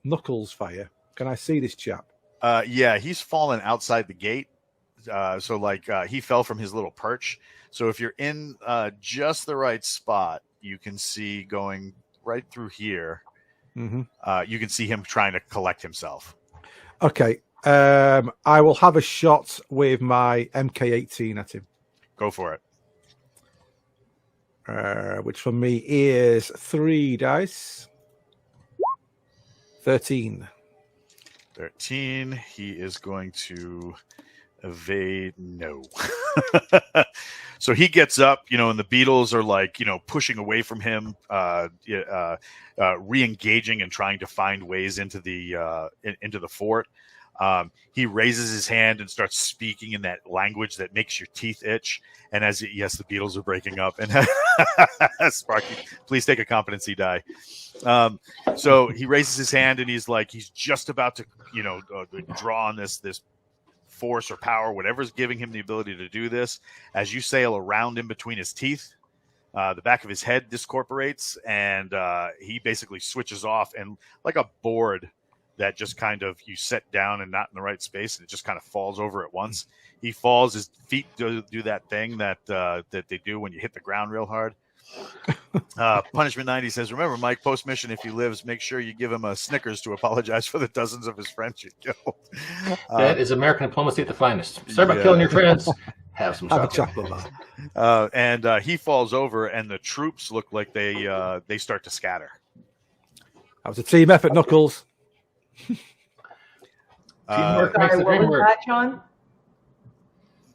Knuckles' fire? Can I see this chap? Yeah, he's fallen outside the gate. He fell from his little perch. So if you're in just the right spot, you can see going right through here. Mm-hmm. You can see him trying to collect himself. Okay. I will have a shot with my MK18 at him. Go for it. Which for me is 3 dice. 13. 13. He is going to evade. No. So he gets up, and the beetles are like, pushing away from him, re-engaging and trying to find ways into the fort. He raises his hand and starts speaking in that language that makes your teeth itch. And the beetles are breaking up. And Sparky, please take a competency die. So he raises his hand and he's just about to, draw on this force or power, whatever's giving him the ability to do this. As you sail around in between his teeth, the back of his head discorporates, and he basically switches off, and like a board that just kind of you set down and not in the right space, and it just kind of falls over at once. He falls. His feet do that thing that they do when you hit the ground real hard. Punishment 90 says, remember, Mike, post-mission, if he lives, make sure you give him a Snickers to apologize for the dozens of his friends you killed. That is American diplomacy at the finest. Sorry about killing your friends. Have some chocolate. And he falls over, and the troops look like they start to scatter. That was a team effort, Knuckles. Teamwork makes Sorry, the what dream was work. that, John?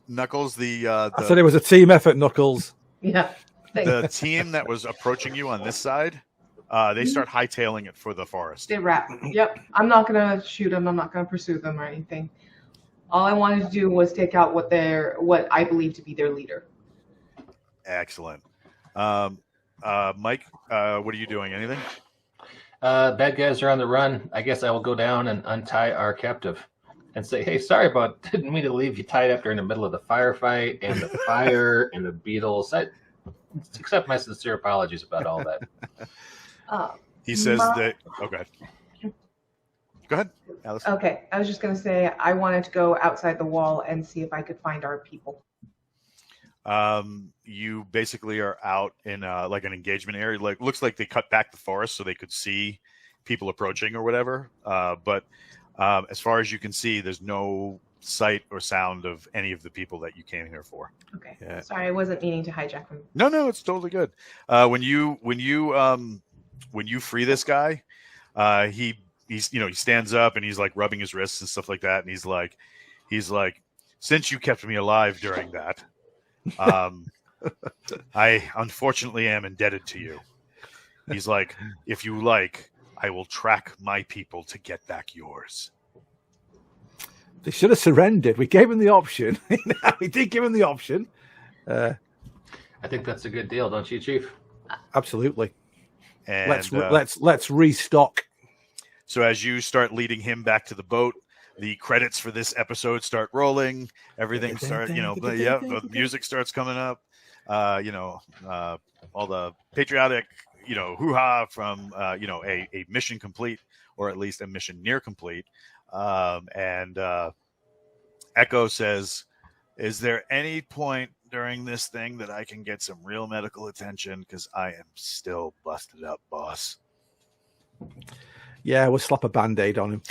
Knuckles, I said it was a team effort, Knuckles. Yeah. the team that was approaching you on this side, they start hightailing it for the forest. They wrap. Yep. I'm not going to shoot them. I'm not going to pursue them or anything. All I wanted to do was take out what I believe to be their leader. Excellent. Mike, what are you doing? Anything? Bad guys are on the run. I guess I will go down and untie our captive and say, hey, sorry didn't mean to leave you tied up during the middle of the firefight and the fire and the beetles. I accept my sincere apologies about all that. He says that. Oh, go ahead. Go ahead, Alice. Okay. I was just going to say I wanted to go outside the wall and see if I could find our people. You basically are out in like an engagement area. Looks like they cut back the forest so they could see people approaching or whatever. But as far as you can see, there's no sight or sound of any of the people that you came here for. Okay. Yeah. Sorry, I wasn't meaning to hijack them. No, it's totally good. When you free this guy, he stands up and he's like rubbing his wrists and stuff like that, and he's like, since you kept me alive during that, I unfortunately am indebted to you. He's like, if you like, I will track my people to get back yours. They should have surrendered. We gave him the option. We did give him the option. I think that's a good deal, don't you, Chief? Absolutely. And let's restock. So as you start leading him back to the boat, the credits for this episode start rolling. Everything the music starts coming up. All the patriotic, hoo-ha from, a mission complete, or at least a mission near complete. And Echo says, is there any point during this thing that I can get some real medical attention? Because I am still busted up, boss. Yeah, we'll slap a Band-Aid on him.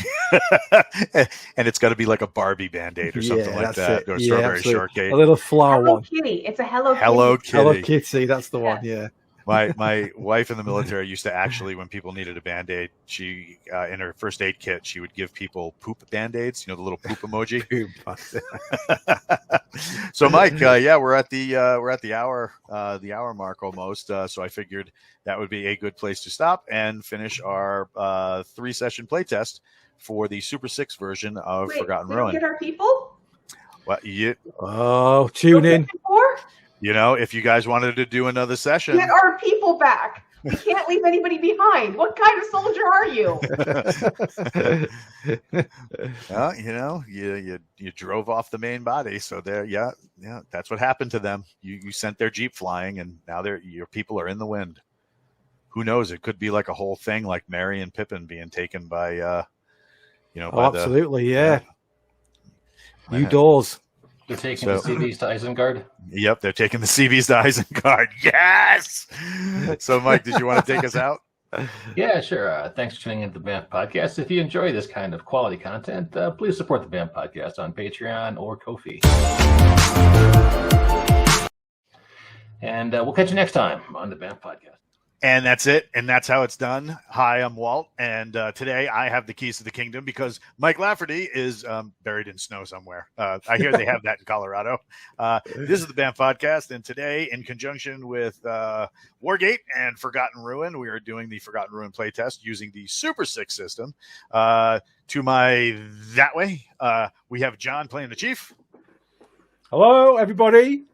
And it's got to be like a Barbie Band-Aid or something like that. Or strawberry shortcake. A little flower Hello one. Kitty. It's a Hello Kitty. Hello Kitty. Hello Kitty, that's the one, yeah. My wife in the military used to actually, when people needed a Band-Aid, she in her first aid kit, she would give people poop Band-Aids, the little poop emoji. So Mike, we're at the hour mark almost. So I figured that would be a good place to stop and finish our 3-session playtest for the Super 6 version of Forgotten Ruin. Get our people? Tune in. If you guys wanted to do another session, Get our people back. You can't leave anybody behind. What kind of soldier are you? Well, you drove off the main body, so there, yeah, that's what happened to them. You sent their jeep flying, and now your people are in the wind. Who knows? It could be like a whole thing, like Merry and Pippin being taken by, absolutely, yeah. New doors. They're taking the CVs to Isengard. Yep, they're taking the CVs to Isengard. Yes. So, Mike, did you want to take us out? Yeah, sure. Thanks for tuning into the BAMF podcast. If you enjoy this kind of quality content, please support the BAMF podcast on Patreon or Ko-fi. And we'll catch you next time on the BAMF podcast. And that's it. And that's how it's done. Hi, I'm Walt. And today I have the keys to the kingdom because Mike Lafferty is buried in snow somewhere. I hear they have that in Colorado. This is the BAMF podcast. And today, in conjunction with Wargate and Forgotten Ruin, we are doing the Forgotten Ruin playtest using the SUPER6 system. To my that way, we have John playing the Chief. Hello, everybody.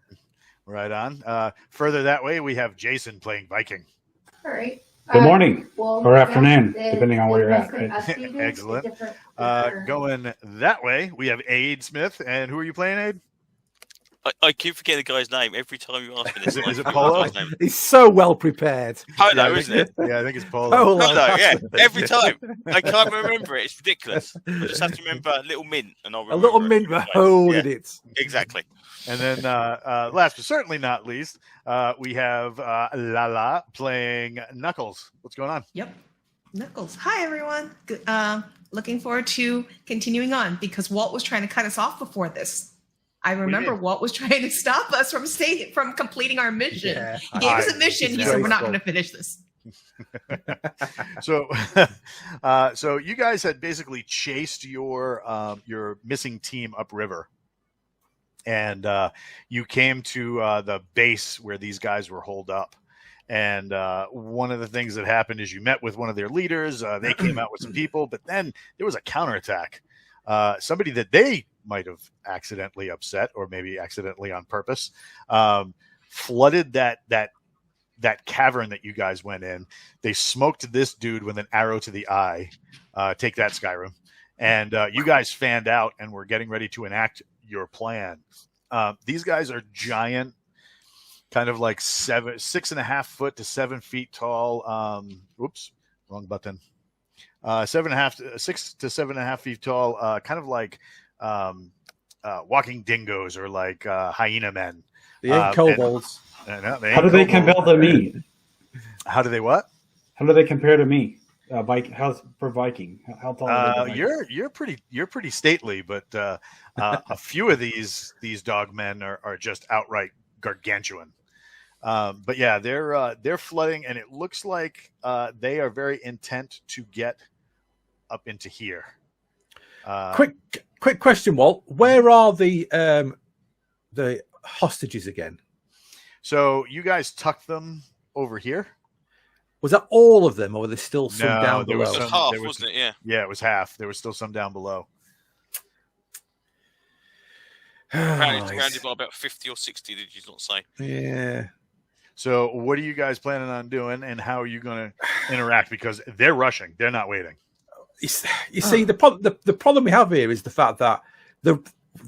Right on. Further that way, we have Jason playing Viking. All right. Good morning or afternoon, depending on where you're at. Excellent. Going that way, we have Aid Smith. And who are you playing, Aid? I keep forgetting the guy's name every time you ask me this. Is it Polo? He's so well prepared. Polo, isn't it? Yeah, I think it's Polo. Polo, yeah. Every time. I can't remember it. It's ridiculous. I just have to remember Little Mint. And I'll remember a little mint with a hole in it. Exactly. And then last but certainly not least, we have Lala playing Knuckles. What's going on? Yep. Knuckles. Hi, everyone. Looking forward to continuing because Walt was trying to cut us off before this. I remember Walt was trying to stop us from completing our mission. Yeah. He gave us a mission. He said, we're not going to finish this. So you guys had basically chased your missing team upriver. And you came to the base where these guys were holed up. And one of the things that happened is you met with one of their leaders. They came out with some people, but then there was a counterattack. Somebody that they might have accidentally upset, or maybe accidentally on purpose, flooded that cavern that you guys went in. They smoked this dude with an arrow to the eye. Take that, Skyrim. And you guys fanned out and were getting ready to enact your plan. These guys are giant, kind of like 6.5 foot to 7 feet tall. Oops, wrong button. 6 to 7.5 feet tall, kind of like walking dingoes or like hyena men. They ain't kobolds. How do they compare to me? How do they what? How do they compare to me? How's for Viking? How tall are they? You're pretty stately, but a few of these dog men are just outright gargantuan. But yeah, they're flooding, and it looks like they are very intent to get up into here. Quick question, Walt. Where are the hostages again? So you guys tucked them over here. Was that all of them, or were there still some down below? It was half, wasn't it? Yeah. Yeah, it was half. There was still some down below. Apparently surrounded by about 50 or 60, did you not say? Yeah. So what are you guys planning on doing, and how are you going to interact? Because they're rushing. They're not waiting. You see, the problem we have here is the fact that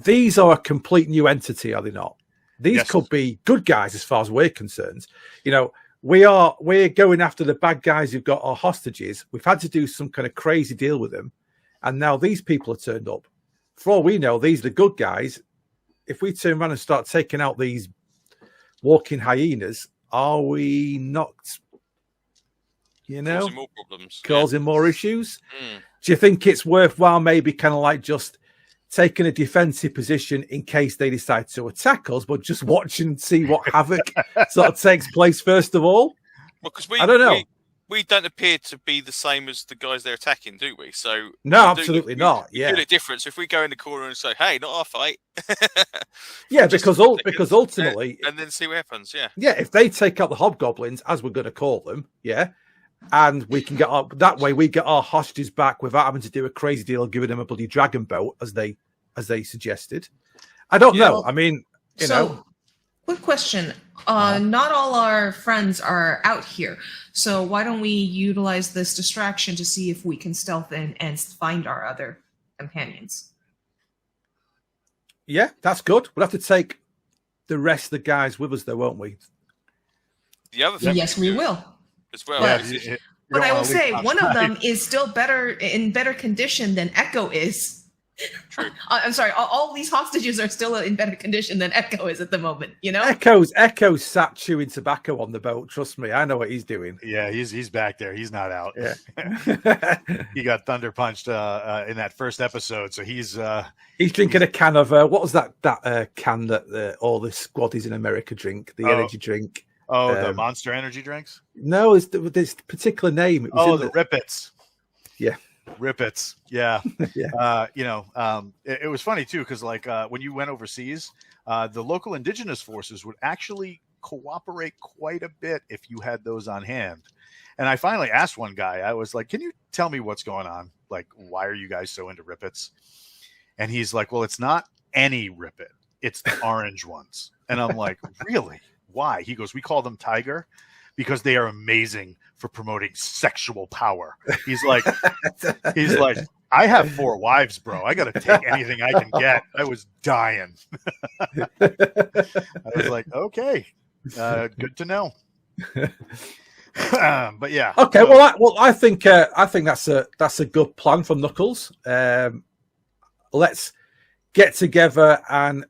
these are a complete new entity, are they not? These could be good guys as far as we're concerned. You know, we're going after the bad guys who've got our hostages. We've had to do some kind of crazy deal with them, and now these people are turned up. For all we know, these are the good guys. If we turn around and start taking out these walking hyenas, are we not, causing more problems, causing more issues? Do you think it's worthwhile maybe kind of like just taking a defensive position in case they decide to attack us, but just watch and see what havoc sort of takes place first of all? Well, because I don't know. We don't appear to be the same as the guys they're attacking, do we? So no, absolutely not. Yeah, a difference if we go in the corner and say, "Hey, not our fight." Yeah, because ultimately, and then see what happens. Yeah, yeah. If they take out the hobgoblins, as we're going to call them, yeah, and we can get that way, we get our hostages back without having to do a crazy deal of giving them a bloody dragon boat, as they suggested. I don't know. I mean, you know. Quick question. Not all our friends are out here, so why don't we utilize this distraction to see if we can stealth in and find our other companions? Yeah, that's good. We'll have to take the rest of the guys with us, though, won't we? The other thing Yes, we will. as well. But- is But I will say, one of them is still in better condition than Echo is. True. I'm sorry, all these hostages are still in better condition than Echo is at the moment, you know? Echo's sat chewing tobacco on the boat. Trust me, I know what he's doing. Yeah, he's back there. He's not out. Yeah. He got thunder punched in that first episode, so he's drinking a can of what was that can that all the squaddies in America drink? The energy drink. the Monster energy drinks. No, it's this particular name. It was The Rippets. Yeah. Rippets. Yeah. Yeah. It was funny too, because when you went overseas, the local indigenous forces would actually cooperate quite a bit if you had those on hand. And I finally asked one guy, I was like, can you tell me what's going on? Like, why are you guys so into Rippets? And he's like, well, it's not any Rippet. It's the orange ones. And I'm like, really? Why? He goes, we call them Tiger because they are amazing for promoting sexual power. He's like, I have 4 wives, bro. I got to take anything I can get. I was dying. I was like, okay, good to know. But yeah. Okay. Well, I think that's a good plan for Knuckles. Let's get together and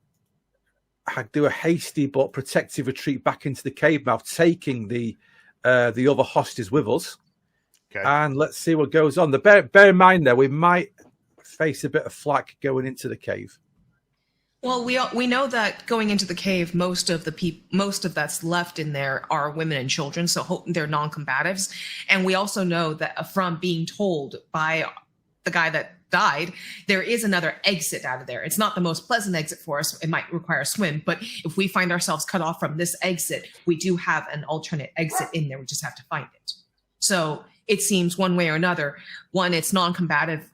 do a hasty but protective retreat back into the cave mouth, taking the other hostages with us. Okay. And let's see what goes on. Bear in mind, though, we might face a bit of flack going into the cave. Well, we know that going into the cave, most of that's left in there are women and children, so they're non-combatives. And we also know that from being told by the guy that died, there is another exit out of there. It's not the most pleasant exit for us. It might require a swim, but if we find ourselves cut off from this exit, we do have an alternate exit in there. We just have to find it. So it seems one way or another, one, it's non-combative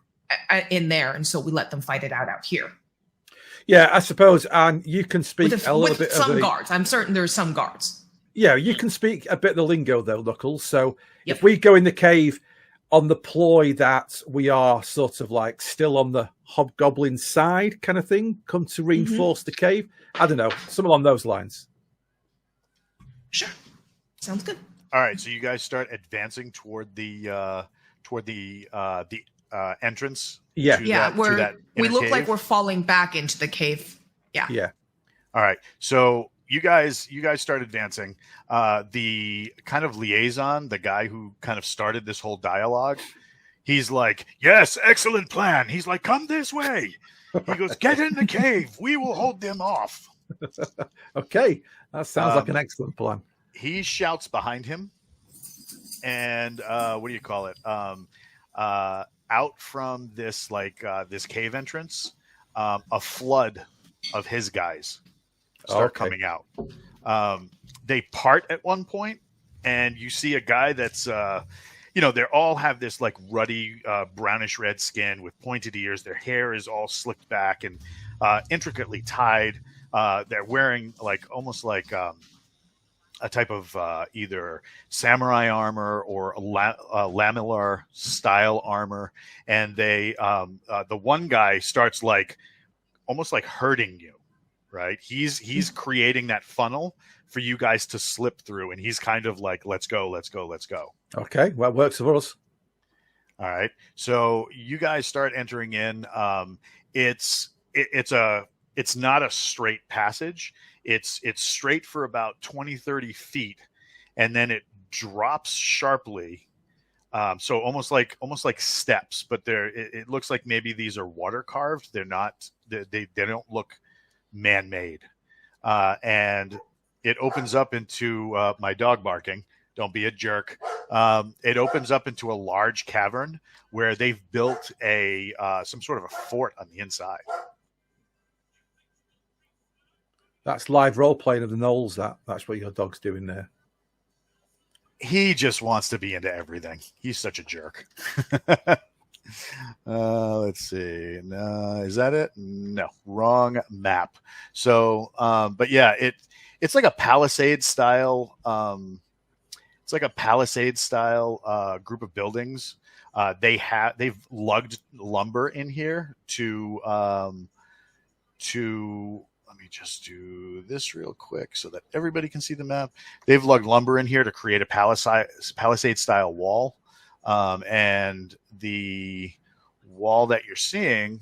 in there, and so we let them fight it out here. Yeah, I suppose. And you can speak a little bit some guards. I'm certain there's some guards. Yeah, you can speak a bit of the lingo, though, Knuckles. So if we go in the cave on the ploy that we are sort of like still on the hobgoblin side kind of thing, come to reinforce the cave. I don't know, something along those lines. Sure. Sounds good. All right, so you guys start advancing toward the entrance. Yeah. We look like we're falling back into the cave. Yeah. Yeah. All right. So you guys start advancing. The kind of liaison, the guy who kind of started this whole dialogue, he's like, yes, excellent plan. He's like, come this way. He goes, get in the cave. We will hold them off. Okay. That sounds like an excellent plan. He shouts behind him. And what do you call it? Out from this this cave entrance, a flood of his guys start coming out. They part at one point, and you see a guy that's they all have this like ruddy brownish red skin with pointed ears. Their hair is all slicked back and intricately tied. They're wearing almost like a type of either samurai armor or a lamellar style armor, and they the one guy starts almost like herding you, right? He's creating that funnel for you guys to slip through, and he's kind of like, let's go. Okay, well, it works for us. All right, so you guys start entering in. It's not a straight passage. It's straight for about 20-30 feet, and then it drops sharply. So almost like steps, but it looks like maybe these are water carved. They're not. They don't look man-made. And it opens up into my dog barking. Don't be a jerk. It opens up into a large cavern where they've built some sort of a fort on the inside. That's live role playing of the Knolls. That's what your dog's doing there. He just wants to be into everything. He's such a jerk. Let's see. No, is that it? No, wrong map. So, but yeah, it's like a palisade style. It's like a palisade style group of buildings. They've lugged lumber in here to. Let me just do this real quick so that everybody can see the map. They've lugged lumber in here to create a palisade style wall, and the wall that you're seeing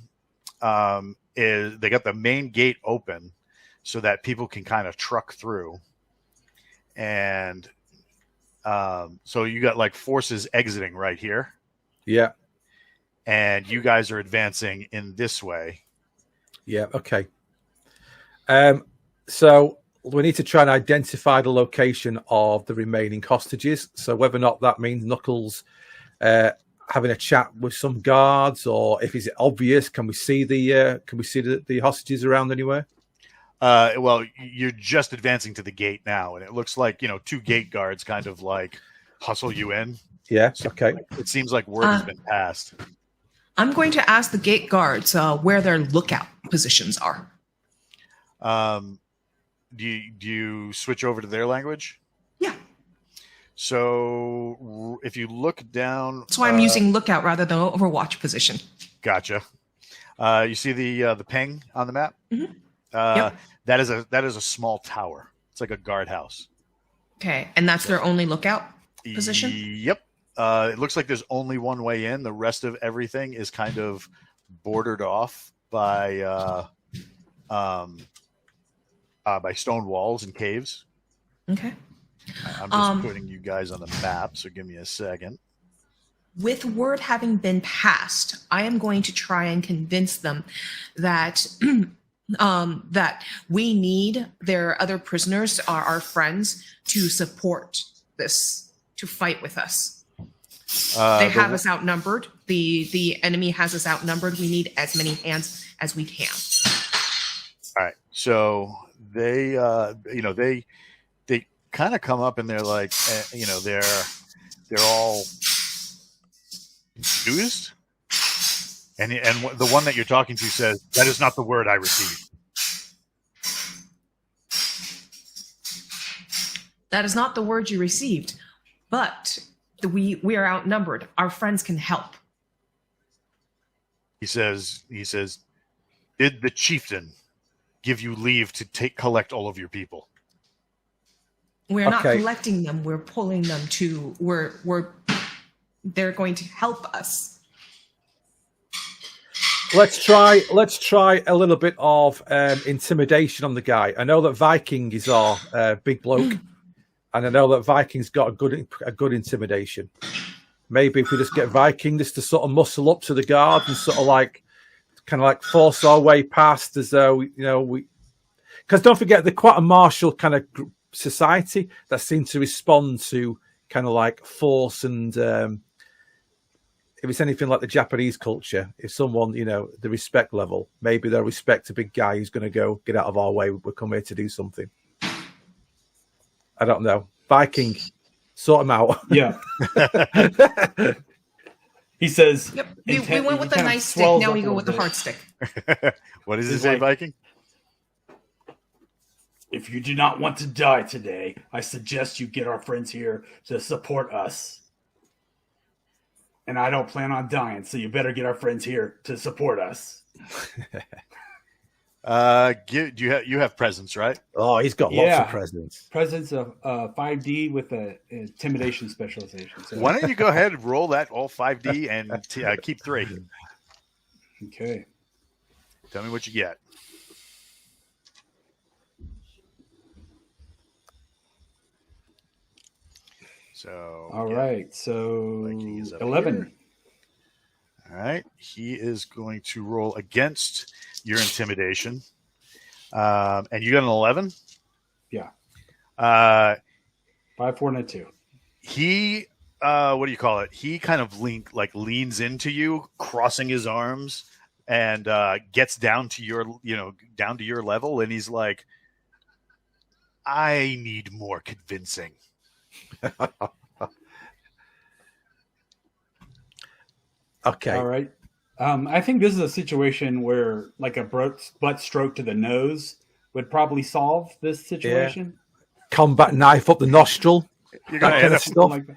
is they got the main gate open so that people can kind of truck through, and so you got like forces exiting right here. Yeah. And you guys are advancing in this way. Yeah. Okay. So we need to try and identify the location of the remaining hostages. So whether or not that means Knuckles having a chat with some guards, or if it's obvious, can we see the hostages around anywhere? Well, you're just advancing to the gate now, and it looks like, two gate guards kind of like hustle you in. Yeah. So Okay. it seems like word has been passed. I'm going to ask the gate guards where their lookout positions are. Do you switch over to their language? Yeah. So if you look down, That's why I'm using lookout rather than Overwatch position. Gotcha. You see the ping on the map? Mm-hmm. Yep. That is a small tower. It's like a guardhouse. Okay, and that's their only lookout position? Yep. It looks like there's only one way in. The rest of everything is kind of bordered off by stone walls and caves. Okay. I'm just putting you guys on the map, so give me a second. With word having been passed, I am going to try and convince them that that we need their other prisoners, our friends, to support this, to fight with us. They have us outnumbered. The enemy has us outnumbered. We need as many hands as we can. All right. So they kind of come up and they're like, they're all confused. And the one that you're talking to says, "That is not the word I received." That is not the word you received, but we are outnumbered. Our friends can help. He says, "Did the chieftain give you leave to collect all of your people?" We're not collecting them. We're pulling them to. They're going to help us. Let's try a little bit of intimidation on the guy. I know that Viking is our big bloke, and I know that Viking's got a good intimidation. Maybe if we just get Viking just to sort of muscle up to the guard and sort of force our way past, as though we. Because don't forget, they're quite a martial kind of society that seems to respond to kind of like force and. If it's anything like the Japanese culture, if someone, the respect level, maybe they'll respect a big guy who's going to go, "Get out of our way, we're come here to do something." I don't know. Viking, sort him out. Yeah. He says, Yep. We went with the nice stick. Now we go with the hard stick. What does it say, Viking? "If you do not want to die today, I suggest you get our friends here to support us. And I don't plan on dying, so you better get our friends here to support us." You have presence, right? Oh, he's got lots of presence. Presence of 5D with an intimidation specialization. So. Why don't you go ahead and roll that all 5D and keep 3? Okay. Tell me what you get. So all right, so 11. Here. All right, he is going to roll against your intimidation, and you got an 11. Yeah. 5, 4, and a 2. He, what do you call it? He kind of leans into you, crossing his arms, and gets down to your level, and he's like, "I need more convincing." Okay. All right. I think this is a situation where, like a butt stroke to the nose, would probably solve this situation. Combat knife up the nostril. You're That gonna kind end of up. stuff. Like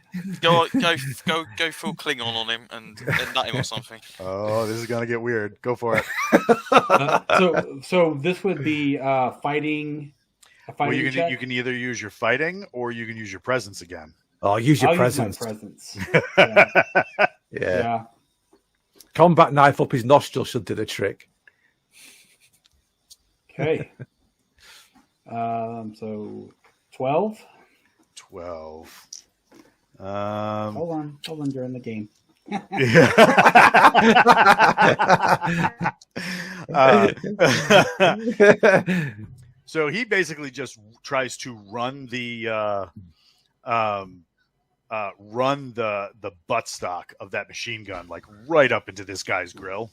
that. Go full Klingon on him and nut him or something. Oh, this is gonna get weird. Go for it. So this would be fighting. A Well, fighting check? you can either use your fighting or you can use your presence again. Oh, use your I'll presence. use my presence. Yeah. Yeah. Combat knife up his nostril should do the trick. Okay. So 12. 12. Hold on during the game. So he basically just tries to run the buttstock of that machine gun like right up into this guy's grill.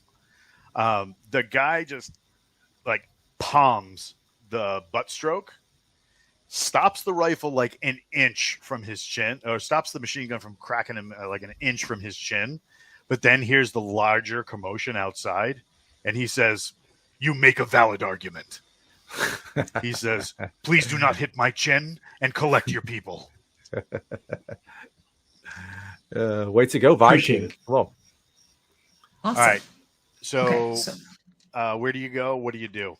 The guy just like palms the butt stroke, stops the rifle like an inch from his chin, or stops the machine gun from cracking him like an inch from his chin. But then here's the larger commotion outside, and he says, "You make a valid argument." He says, "Please do not hit my chin and collect your people." Way to go, Viking. Come on. Awesome. All right. So, Okay, so where do you go? What do you do?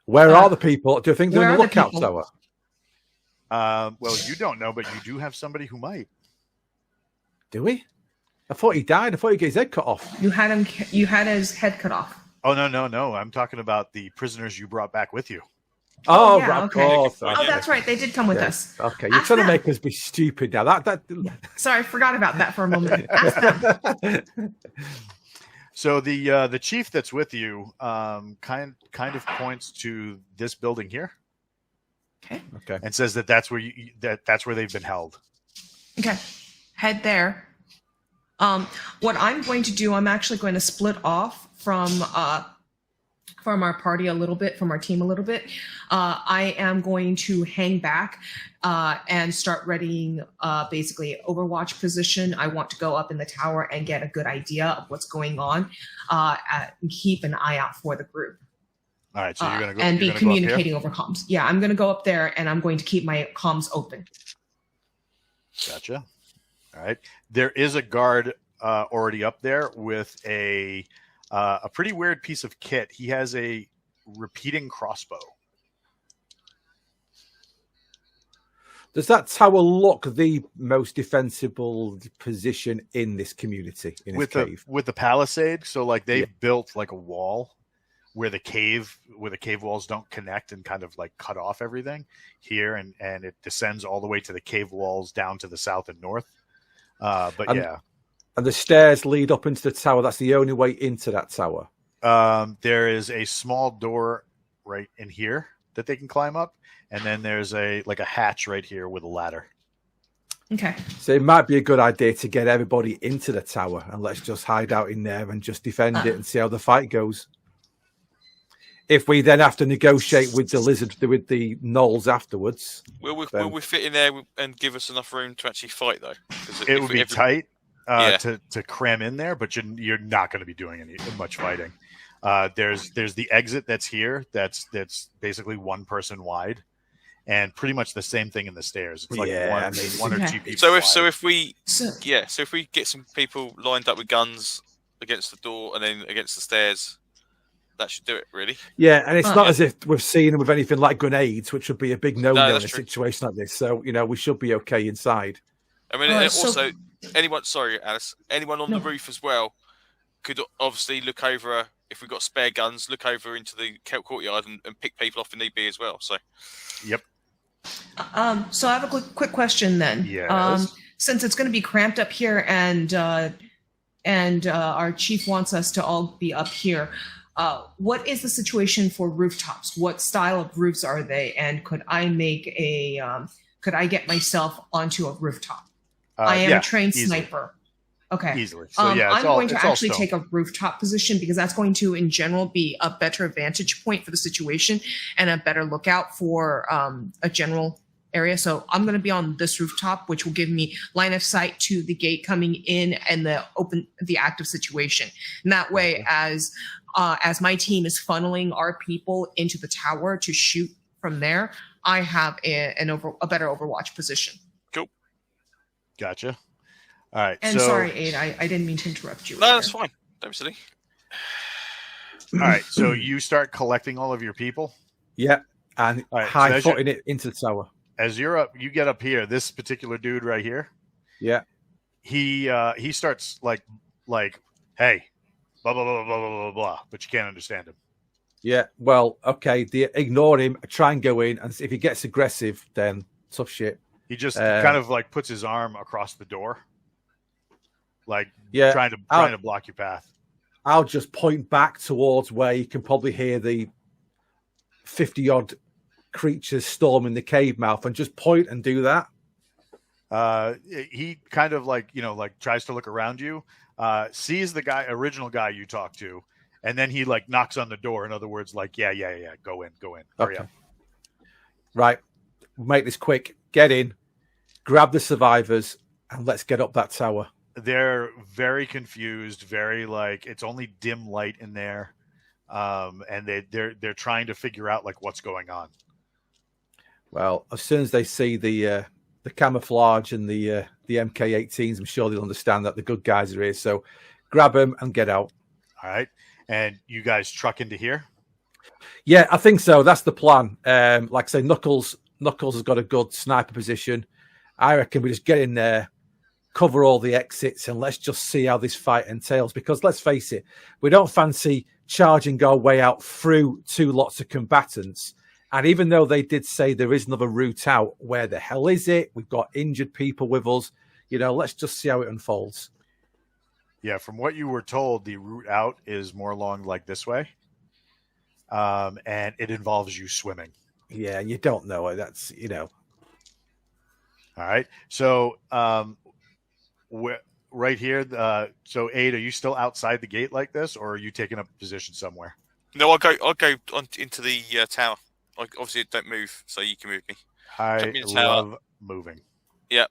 Where are the people? Do you think they're where in the are the lookout people? tower? Well, you don't know, but you do have somebody who might. Do we? I thought he died. I thought he got his head cut off. you had him. You had his head cut off. Oh, no. I'm talking about the prisoners you brought back with you. Oh, yeah, right, okay. of course. Oh, Okay. that's right. They did come with us. Okay, you're Ask trying to them. make us be stupid now. That Sorry, I forgot about that for a moment. Ask them. So the chief that's with you kind of points to this building here Okay. Okay. and says that's where that's where they've been held. Okay. Head there. What I'm going to do, I'm actually going to split off from our party a little bit, from our team a little bit. I am going to hang back and start readying basically Overwatch position. I want to go up in the tower and get a good idea of what's going on and keep an eye out for the group. All right, so you're gonna go and be you're gonna go up here? communicating over comms. Yeah, I'm going to go up there and I'm going to keep my comms open. Gotcha. All right. There is a guard already up there with a pretty weird piece of kit. He has a repeating crossbow. Does that tower look the most defensible position in this community, in this cave? With the palisade? So like they've Yeah. built like a wall where the cave walls don't connect and kind of like cut off everything here, and it descends all the way to the cave walls down to the south and north. And the stairs lead up into the tower. That's the only way into that tower. There is a small door right in here that they can climb up, and then there's a hatch right here with a ladder. Okay. So it might be a good idea to get everybody into the tower and let's just hide out in there and just defend it and see how the fight goes. If we then have to negotiate with the gnolls afterwards, Will we fit in there and give us enough room to actually fight though? It would be tight Yeah. to cram in there, but you're not going to be doing much fighting. There's the exit that's here. That's basically one person wide, and pretty much the same thing in the stairs. It's like one or Okay. two people. So wide. if we So, get some people lined up with guns against the door and then against the stairs, that should do it really. yeah, and it's Oh, not yeah. as if we've seen them with anything like grenades, which would be a big no-no No, in that's a true. situation like this. So we should be okay inside. I mean, so- also anyone. Sorry, Alice. Anyone on No. the roof as well could obviously look over. If we've got spare guns, look over into the courtyard and pick people off if need be as well. So Yep. so I have a quick question then. Yes. Since it's going to be cramped up here, and our chief wants us to all be up here, what is the situation for rooftops? What style of roofs are they? And could I get myself onto a rooftop? I am yeah, a trained easily. sniper. Okay. Easily. So yeah, I'm going to it's all actually stone. take a rooftop position because that's going to, in general, be a better vantage point for the situation and a better lookout for a general area. So I'm going to be on this rooftop, which will give me line of sight to the gate coming in and the active situation. And that way, as my team is funneling our people into the tower to shoot from there, I have a better Overwatch position. Gotcha. All right. And so, sorry, Aid, I didn't mean to interrupt you. No, that's fine. Don't be silly. All right. So you start collecting all of your people. Yeah, and All right, so high as footing it into the tower. As you're up, you get up here. This particular dude right here. Yeah, he starts like, hey, blah blah blah blah blah blah blah, but you can't understand him. yeah. Well, okay. Ignore him. Try and go in, and if he gets aggressive, then tough shit. He just kind of like puts his arm across the door, like trying to block your path. I'll just point back towards where you can probably hear the 50-odd creatures storming the cave mouth, and just point and do that. He kind of like tries to look around you, sees the original guy you talked to, and then he like knocks on the door. In other words, like yeah, go in, hurry up. Right, make this quick. Get in, grab the survivors, and let's get up that tower. They're very confused, very like it's only dim light in there, and they're trying to figure out like what's going on. Well, as soon as they see the camouflage and the MK18s, I'm sure they'll understand that the good guys are here. So grab them and get out. All right, and you guys truck into here. Yeah, I think so. That's the plan. Like I say, Knuckles has got a good sniper position. I reckon we just get in there, cover all the exits, and let's just see how this fight entails. Because let's face it, we don't fancy charging our way out through two lots of combatants. And even though they did say there is another route out, where the hell is it? We've got injured people with us. Let's just see how it unfolds. Yeah, from what you were told, the route out is more along like this way. And it involves you swimming. Yeah, and you don't know it. That's, All right. So, right here. So, Aid, are you still outside the gate like this, or are you taking up a position somewhere? No, I'll go into the tower. Obviously, don't move, so you can move me. I love moving. Yeah,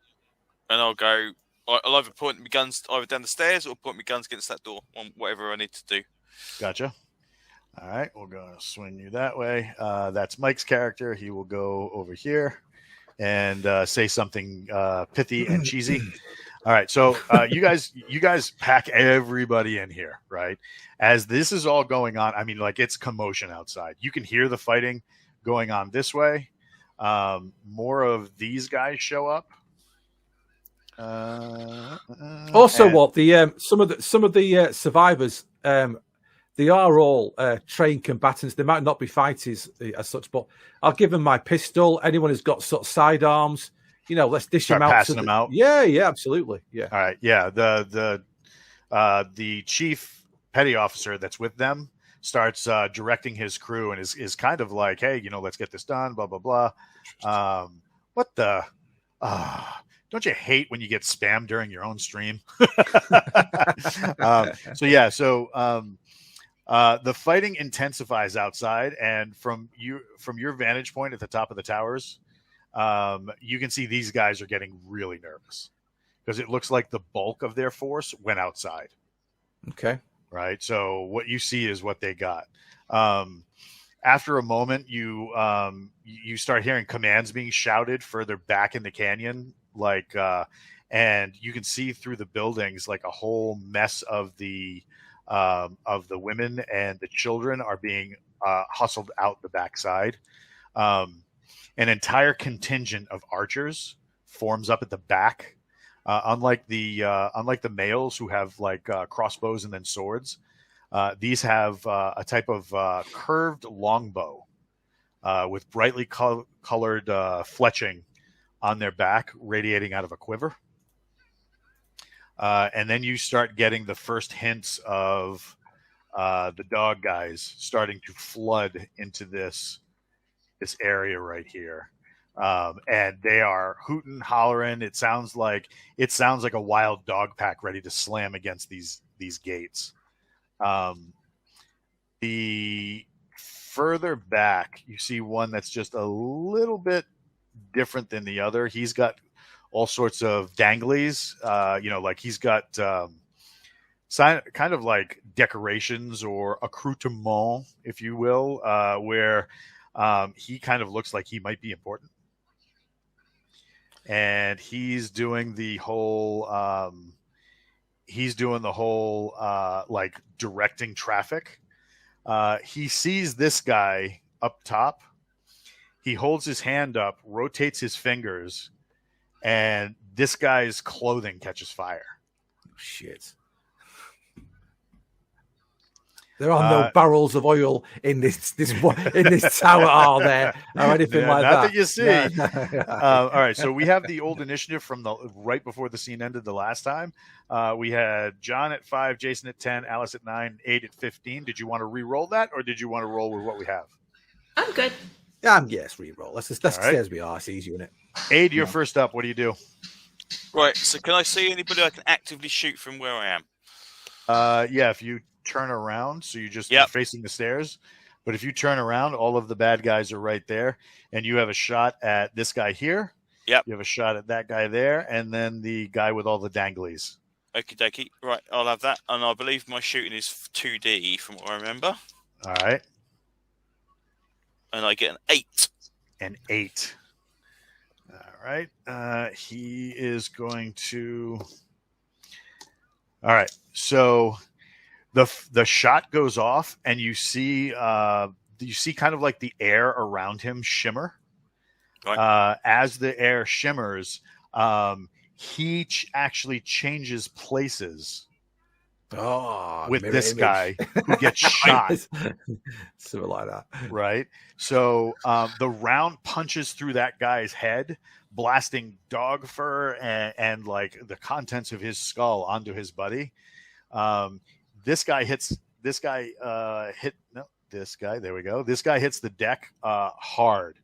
and I'll go. I'll either point my guns either down the stairs or point my guns against that door, on whatever I need to do. Gotcha. All right, we're going to swing you that way. That's Mike's character. He will go over here and say something pithy and cheesy. All right, so you guys pack everybody in here, right? As this is all going on, I mean, like it's commotion outside. You can hear the fighting going on this way. More of these guys show up. Also, some of the survivors, they are all trained combatants. They might not be fighters as such, but I'll give them my pistol. Anyone who's got sort of sidearms, let's dish them out. Passing them out. Yeah, absolutely. Yeah. All right. Yeah. The chief petty officer that's with them starts directing his crew and is kind of like, hey, let's get this done. Blah blah blah. What the? Don't you hate when you get spammed during your own stream? The fighting intensifies outside, and from your vantage point at the top of the towers, you can see these guys are getting really nervous because it looks like the bulk of their force went outside. Okay. Right. So what you see is what they got. After a moment, you start hearing commands being shouted further back in the canyon, and you can see through the buildings like a whole mess of the women and the children are being hustled out the backside. An entire contingent of archers forms up at the back. Unlike the males who have crossbows and then swords, these have a type of curved longbow with brightly colored fletching on their back, radiating out of a quiver. And then you start getting the first hints of the dog guys starting to flood into this area right here. And they are hooting, hollering. It sounds like a wild dog pack ready to slam against these gates. The further back, you see one that's just a little bit different than the other. He's got all sorts of danglies. He's got kind of like decorations or accoutrement, if you will, where He kind of looks like he might be important. And he's doing the whole like directing traffic. He sees this guy up top. He holds his hand up, rotates his fingers, and this guy's clothing catches fire. Oh, shit. There are no barrels of oil in this tower, are there, or anything like that? Not that you see. No. All right, so we have the old initiative from the right before the scene ended the last time. We had John at 5, Jason at 10, Alice at 9, 8 at 15. Did you want to re-roll that, or did you want to roll with what we have? I'm good. Yes, re-roll. Let's stay right. as we are. It's easier, isn't it? Aid, you're first up. What do you do? Right, so can I see anybody I can actively shoot from where I am? Yeah, if you turn around, so you're Yep. facing the stairs. But if you turn around, all of the bad guys are right there, and you have a shot at this guy here. Yep. You have a shot at that guy there, and then the guy with all the danglies. Okie dokie. Right, I'll have that. And I believe my shooting is 2D from what I remember. All right. And I get an 8. An 8. All right. He is going to. All right. So the shot goes off, and you see kind of like the air around him shimmer. Right. As the air shimmers, he actually changes places with this guy who gets shot. Something like that. Right. So the round punches through that guy's head, blasting dog fur and like the contents of his skull onto his buddy. This guy hits this guy. There we go. This guy hits the deck hard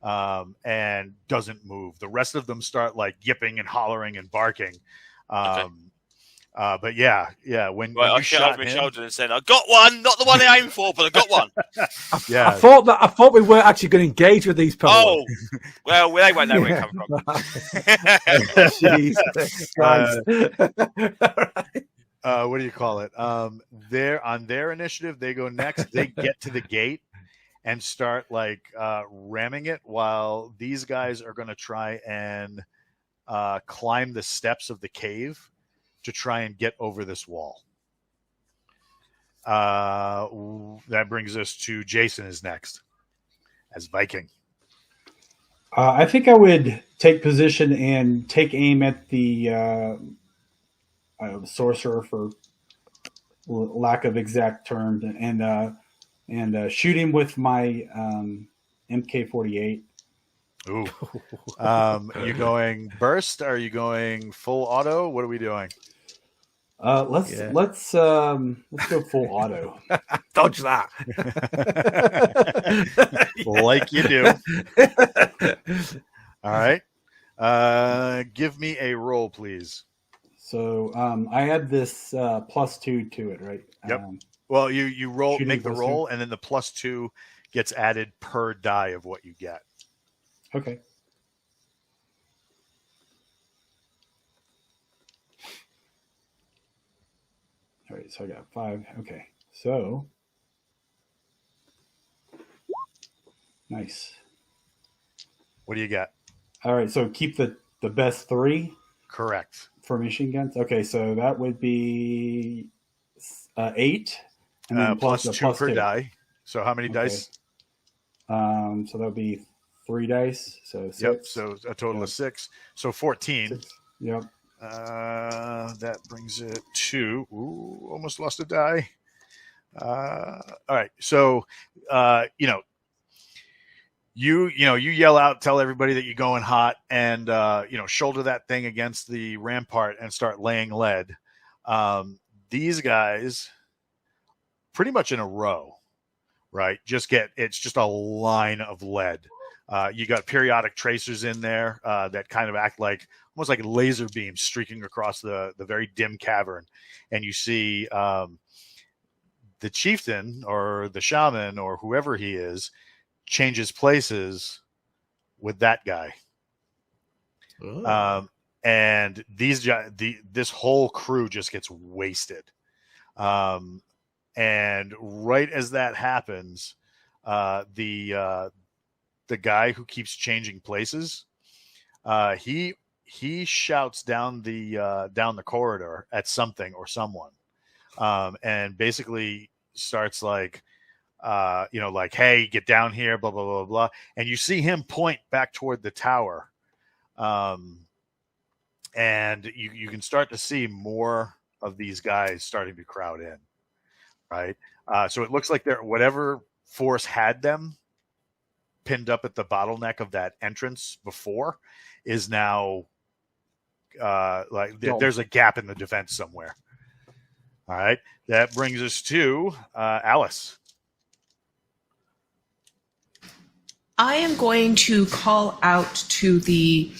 and doesn't move. The rest of them start like yipping and hollering and barking. Okay. But yeah. When I you shot shot over my him, shoulder and said, "I got one, not the one I aimed for, but I got one." yeah. I thought we weren't actually going to engage with these people. Oh, well, they won't know where it comes from. Jesus Christ. What do you call it? They're on their initiative. They go next. They get to the gate and start like ramming it, while these guys are going to try and climb the steps of the cave to try and get over this wall. That brings us to Jason is next as Viking. I think I would take position and take aim at the sorcerer, for lack of exact terms, and shoot him with my MK48. Ooh. You going burst? Are you going full auto? What are we doing? Let's go full auto. Dodge that. Like you do. All right. Give me a roll, please. So I add this +2 to it, right? Yep. Well, you roll, shooting make the +2. roll, and then the +2 gets added per die of what you get. Okay. All right, so I got 5. Okay, so nice. What do you got? All right, so keep the best 3 Correct. for machine guns. Okay, so that would be 8, and then plus the +2 per +2 die. So how many dice? So that would be 3 dice. So 6. Yep. So a total of 6. So 14. 6. Yep. That brings it to. Ooh, almost lost a die. All right. So you yell out, tell everybody that you're going hot, and shoulder that thing against the rampart and start laying lead. These guys, pretty much in a row, right? It's just a line of lead. You got periodic tracers in there that kind of act like almost like laser beams streaking across the very dim cavern, and you see the chieftain or the shaman or whoever he is changes places with that guy. And this whole crew just gets wasted. And right as that happens, the guy who keeps changing places, he shouts down the corridor at something or someone, and basically starts like, like, hey, get down here, blah blah blah blah, and you see him point back toward the tower, and you can start to see more of these guys starting to crowd in, right? So it looks like whatever force had them pinned up at the bottleneck of that entrance before is now there's a gap in the defense somewhere. All right, that brings us to Alice. I am going to call out to the.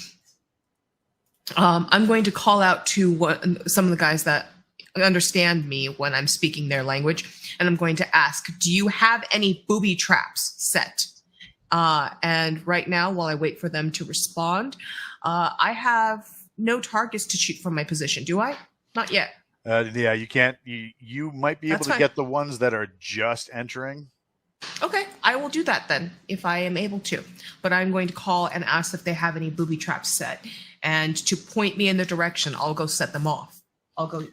I'm going to call out to some of the guys that understand me when I'm speaking their language, and I'm going to ask, do you have any booby traps set? And right now, while I wait for them to respond, I have no targets to shoot from my position. Do I? Not yet. Yeah, you can't. You might be able to get the ones that are just entering. Okay, I will do that then if I am able to. But I'm going to call and ask if they have any booby traps set, and to point me in the direction, I'll go set them off. I'll go,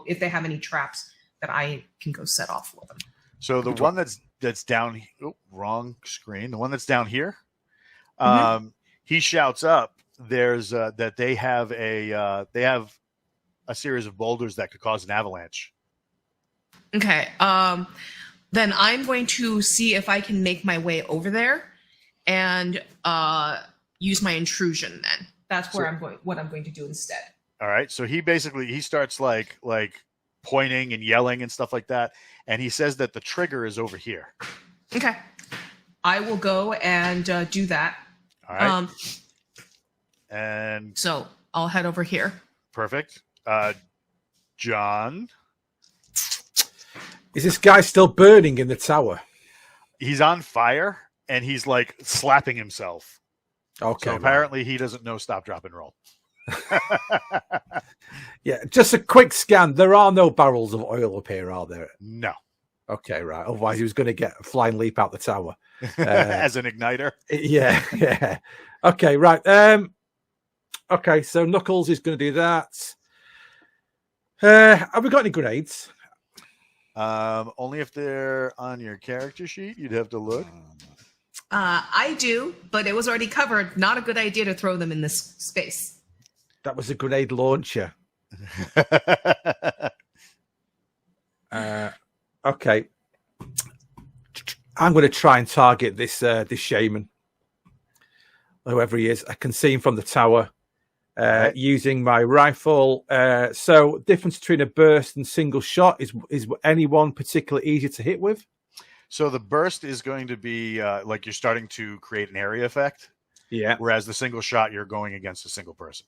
if they have any traps that I can go set off for them. So the one that's down, wrong screen. The one that's down here, he shouts up. There's that they have a series of boulders that could cause an avalanche. Okay. Then I'm going to see if I can make my way over there and use my intrusion. Then that's where what I'm going to do instead. All right. So he starts like pointing and yelling and stuff like that, and he says that the trigger is over here. Okay. I will go and do that. All right. And so I'll head over here. Perfect. John. Is this guy still burning in the tower? He's on fire, and he's like slapping himself. Okay. So apparently he doesn't know stop, drop, and roll. Yeah, just a quick scan. There are no barrels of oil up here, are there? No. Okay, right. Otherwise he was going to get a flying leap out the tower. As an igniter? Yeah. Okay, right. Okay, so Knuckles is going to do that. Have we got any grenades? Only if they're on your character sheet. You'd have to look. I do, but it was already covered. Not a good idea to throw them in this space. That was a grenade launcher. Okay. I'm going to try and target this shaman, whoever he is. I can see him from the tower. Using my rifle. So difference between a burst and single shot is any one particularly easier to hit with? So the burst is going to be like you're starting to create an area effect. Yeah. Whereas the single shot, you're going against a single person.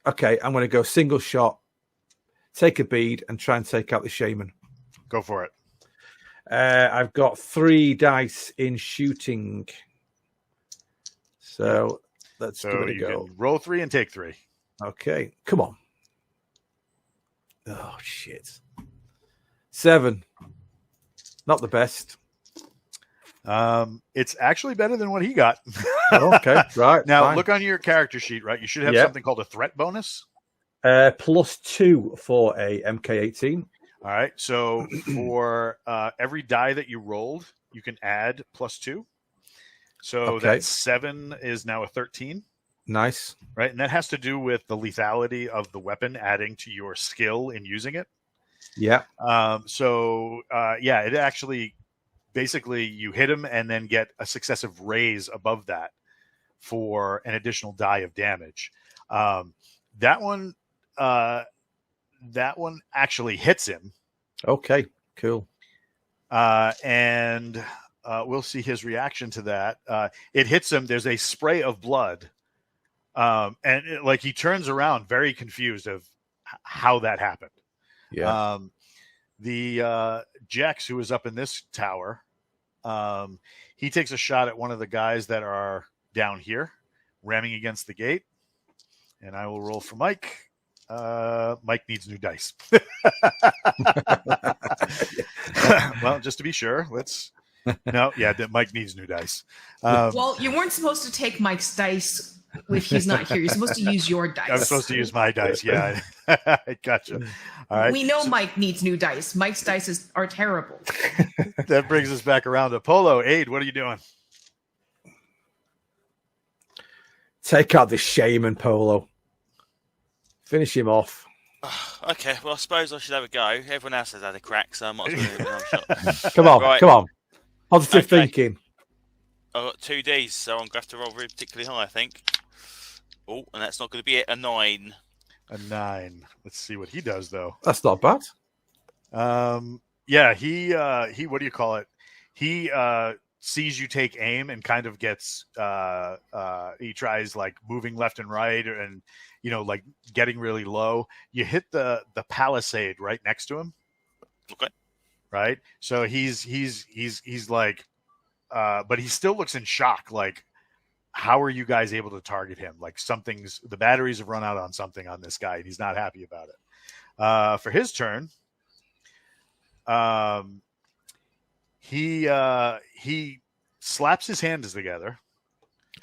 Okay, I'm going to go single shot, take a bead, and try and take out the shaman. Go for it. I've got 3 dice in shooting. So let's give it a go. Roll 3 and take 3. Okay, come on. Oh, shit. 7. Not the best. It's actually better than what he got. Okay, right. Now, fine. Look on your character sheet, right? You should have something called a threat bonus. +2 for a MK18. All right. So for every die that you rolled, you can add +2. So that 7 is now a 13. Nice. Right. And that has to do with the lethality of the weapon adding to your skill in using it. Yeah. It actually basically you hit him and then get a successive raise above that for an additional die of damage. That one actually hits him. Okay, cool. And we'll see his reaction to that. It hits him. There's a spray of blood. He turns around very confused of how that happened. Yeah. The Jex, who is up in this tower, he takes a shot at one of the guys that are down here, ramming against the gate. And I will roll for Mike. Mike needs new dice. Well, just to be sure, let's No, yeah, Mike needs new dice. Well, you weren't supposed to take Mike's dice if he's not here. You're supposed to use your dice. I'm supposed to use my dice. Yeah, I gotcha. All right. We know Mike needs new dice. Mike's dice are terrible. That brings us back around to Polo. Aid, what are you doing? Take out this shaman, Polo. Finish him off. Okay, well, I suppose I should have a go. Everyone else has had a crack, so I might as well give it another shot. Come on, Right. come on. Positive Okay. thinking. I've got 2Ds, so I'm going to have to roll really particularly high, I think. Oh, and that's not going to be it. A 9. A 9. Let's see what he does, though. That's not bad. Yeah, he what do you call it? He sees you take aim and kind of gets he tries like moving left and right and like getting really low. You hit the palisade right next to him. Okay. Right? So he's like but he still looks in shock, like, how are you guys able to target him? Like, the batteries have run out on something on this guy, and he's not happy about it. For his turn, he slaps his hands together.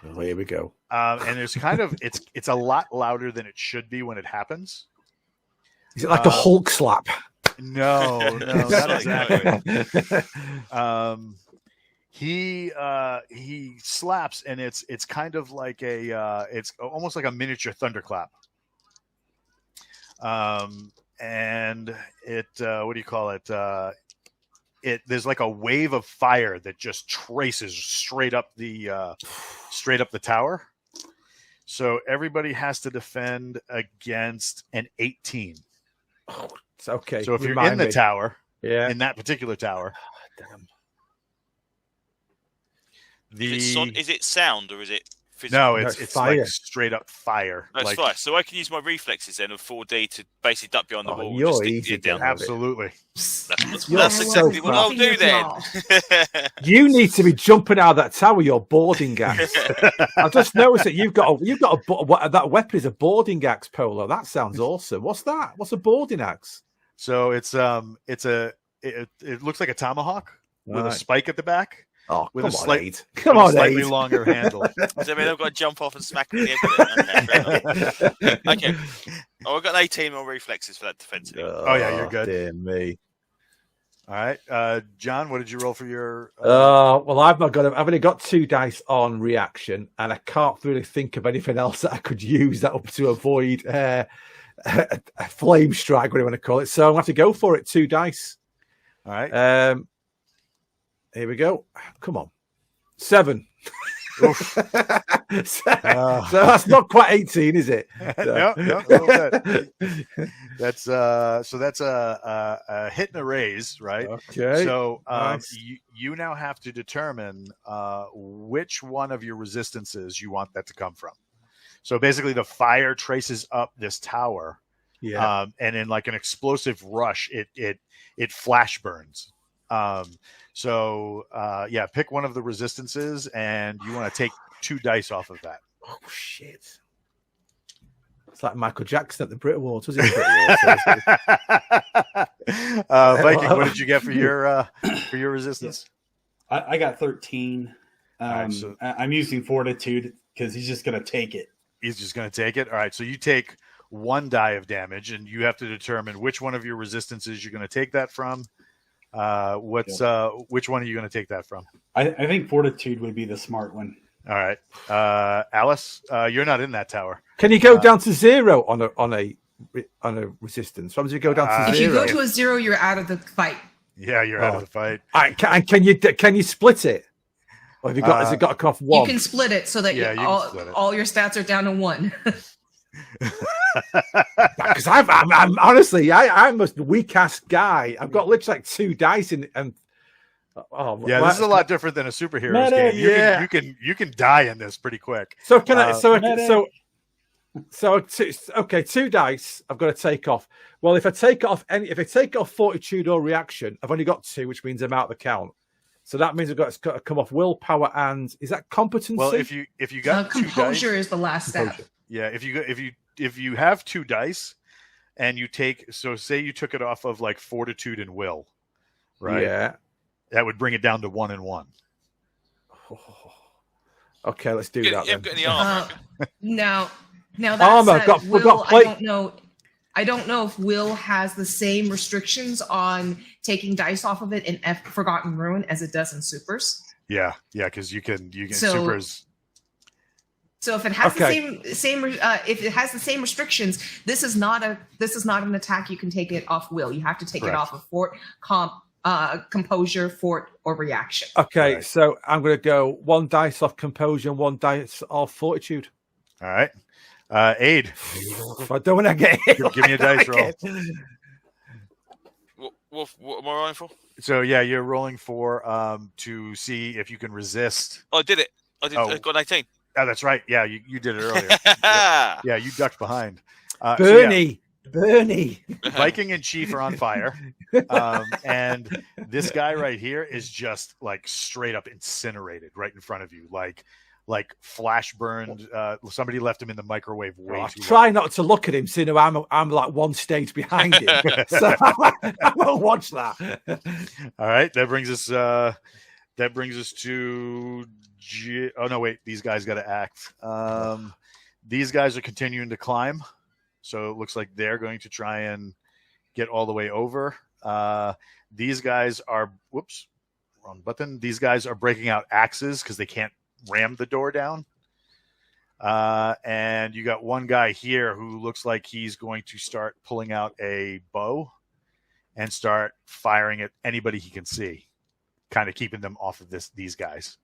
Oh, here we go. And there's kind of it's a lot louder than it should be when it happens. Is it like a Hulk slap? No, not exactly. He slaps, and it's kind of like it's almost like a miniature thunderclap. And it what do you call it? There's like a wave of fire that just traces straight up the tower. So everybody has to defend against an 18. Oh, it's okay. So if you're in the tower, yeah, in that particular tower, damn. Is it sound or is it physical? No, it's fire. like straight up fire. No, it's like, fire. So I can use my reflexes then of 4D to basically duck behind the wall. And you're just stick easy it down. down. absolutely. That's You're exactly so what I'll fast. do then. You need to be jumping out of that tower. You're boarding axe. I just noticed that you've got that weapon is a boarding axe, Polo. That sounds awesome. What's that? What's a boarding axe? So it looks like a tomahawk with a Right. spike at the back. Oh, With come a on, slight- Aid. Come on, slightly Aid. longer handle. Does that mean I've got to jump off and smack me in the head? Okay. Oh, I've got an 18 on reflexes for that defense. Oh, yeah, you're good. Dear me. All right, John, what did you roll for your? Well, I've only got 2 dice on reaction, and I can't really think of anything else that I could use that up to avoid a flame strike, whatever you want to call it. So I'm going to have to go for it. 2 dice. All right. Here we go. Come on. 7. So that's not quite 18, is it? No, a little bit. That's a hit and a raise, right? Okay. So Nice. you now have to determine which one of your resistances you want that to come from. So basically, the fire traces up this tower, Yeah. and in like an explosive rush, it flash burns. Yeah, pick one of the resistances, and you want to take 2 dice off of that. Oh shit! It's like Michael Jackson at the Brit Awards, was it? Viking, what did you get for your resistance? I got 13. right, so- I'm using fortitude because he's just going to take it. He's just going to take it. All right, so you take 1 die of damage, and you have to determine which one of your resistances you're going to take that from. Which one are you going to take that from? I think fortitude would be the smart one. All right, Alice, you're not in that tower. Can you go down to 0 on a resistance? Sometimes you go down to If 0. you go to a 0, you're out of the fight. Yeah, you're out of the fight. All right, can you split it? Or have you got? Has it got to come off 1? You can split it so that Yeah, you can split it. all your stats are down to 1. Because I'm honestly, I'm a weak ass guy. I've got literally like 2 dice and Yeah, this is a lot different than a superheroes game. You can die in this pretty quick. So can I? Okay, 2 dice. I've got to take off. Well, if I take off fortitude or reaction, I've only got 2, which means I'm out of the count. So that means I've got to come off willpower and is that competency? Well, if you got 2 composure dice, is the last step. yeah, if you have 2 dice and you take, so say you took it off of like fortitude and will, right? Yeah. That would bring it down to 1 and 1. Okay, let's do that. Yeah, Then. got any armor? Now that Armor, said, got- we Will, got plate. I don't know if Will has the same restrictions on taking dice off of it in Forgotten Ruin as it does in Supers. Yeah, because you can So- supers. So if it has Okay. the same if it has the same restrictions, this is not an attack you can take it off Will. You have to take it Correct. off of fort, composure, fort, or reaction. Okay, Right. so I'm going to go 1 dice off composure and 1 dice off fortitude. All right. Aid, I don't want to get hit. give me a dice roll. What am I rolling for? So yeah, you're rolling for to see if you can resist. Oh, I did it. I Oh. got 18. Oh, that's right. Yeah, you did it earlier. Yeah, you ducked behind. Bernie. Viking and Chief are on fire, and this guy right here is just like straight up incinerated right in front of you, like flash burned. Somebody left him in the microwave way too Try long. not to look at him, seeing I'm like 1 stage behind him. So I won't watch that. All right, that brings us to. Oh no, wait! These guys got to act. These guys are continuing to climb, so it looks like they're going to try and get all the way over. These guys are wrong button. These guys are breaking out axes because they can't ram the door down. And you got one guy here who looks like he's going to start pulling out a bow and start firing at anybody he can see, kind of keeping them off of these guys.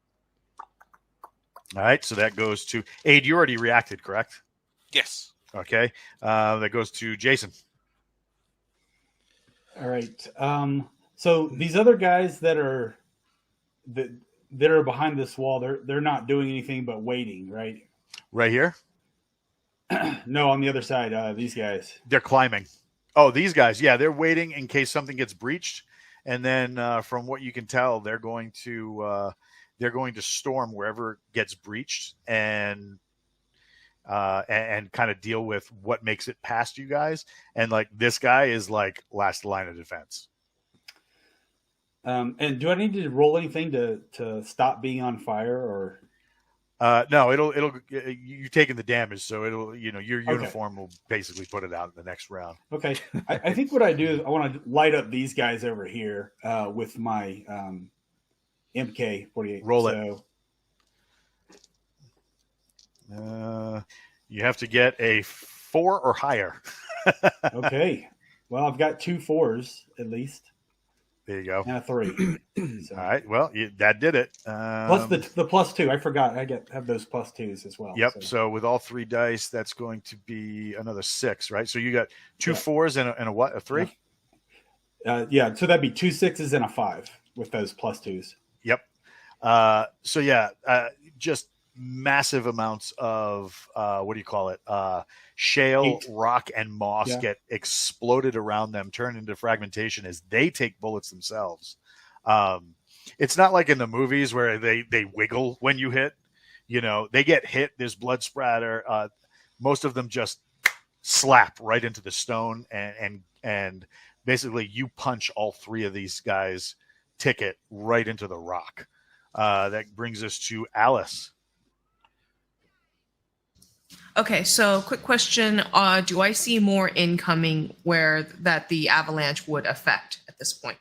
All right, so that goes to Aid. You already reacted, correct? Yes. Okay, that goes to Jason. All right. So these other guys that are behind this wall, they're not doing anything but waiting, right? Right here, No, on the other side, these guys. they're climbing. Oh, these guys, yeah, they're waiting in case something gets breached, and then from what you can tell, they're going to storm wherever gets breached and kind of deal with what makes it past you guys. And like this guy is like last line of defense. And do I need to roll anything to stop being on fire, or? No, it'll you're taking the damage, so it'll your uniform will basically put it out in the next round. Okay, I think what I do is I want to light up these guys over here with my MK48. Roll it. You have to get a 4 or higher. Okay. Well, I've got 2 4s at least, There you go. and a 3. So. All right. Well, that did it. Plus the +2. I forgot. I have those +2s as well. Yep. So with all 3 dice, that's going to be another 6, right? So you got 2 4s and a what? A 3? Yeah. So that'd be 2 6s and a 5 with those +2s. Yep. Just massive amounts of shale, Heat. rock, and moss get exploded around them, turned into fragmentation as they take bullets themselves. It's not like in the movies where they wiggle when you hit. They get hit. There's blood splatter. Most of them just slap right into the stone, and basically you punch all 3 of these guys' ticket right into the rock. That brings us to Alice. Okay, so quick question: do I see more incoming where that the avalanche would affect at this point?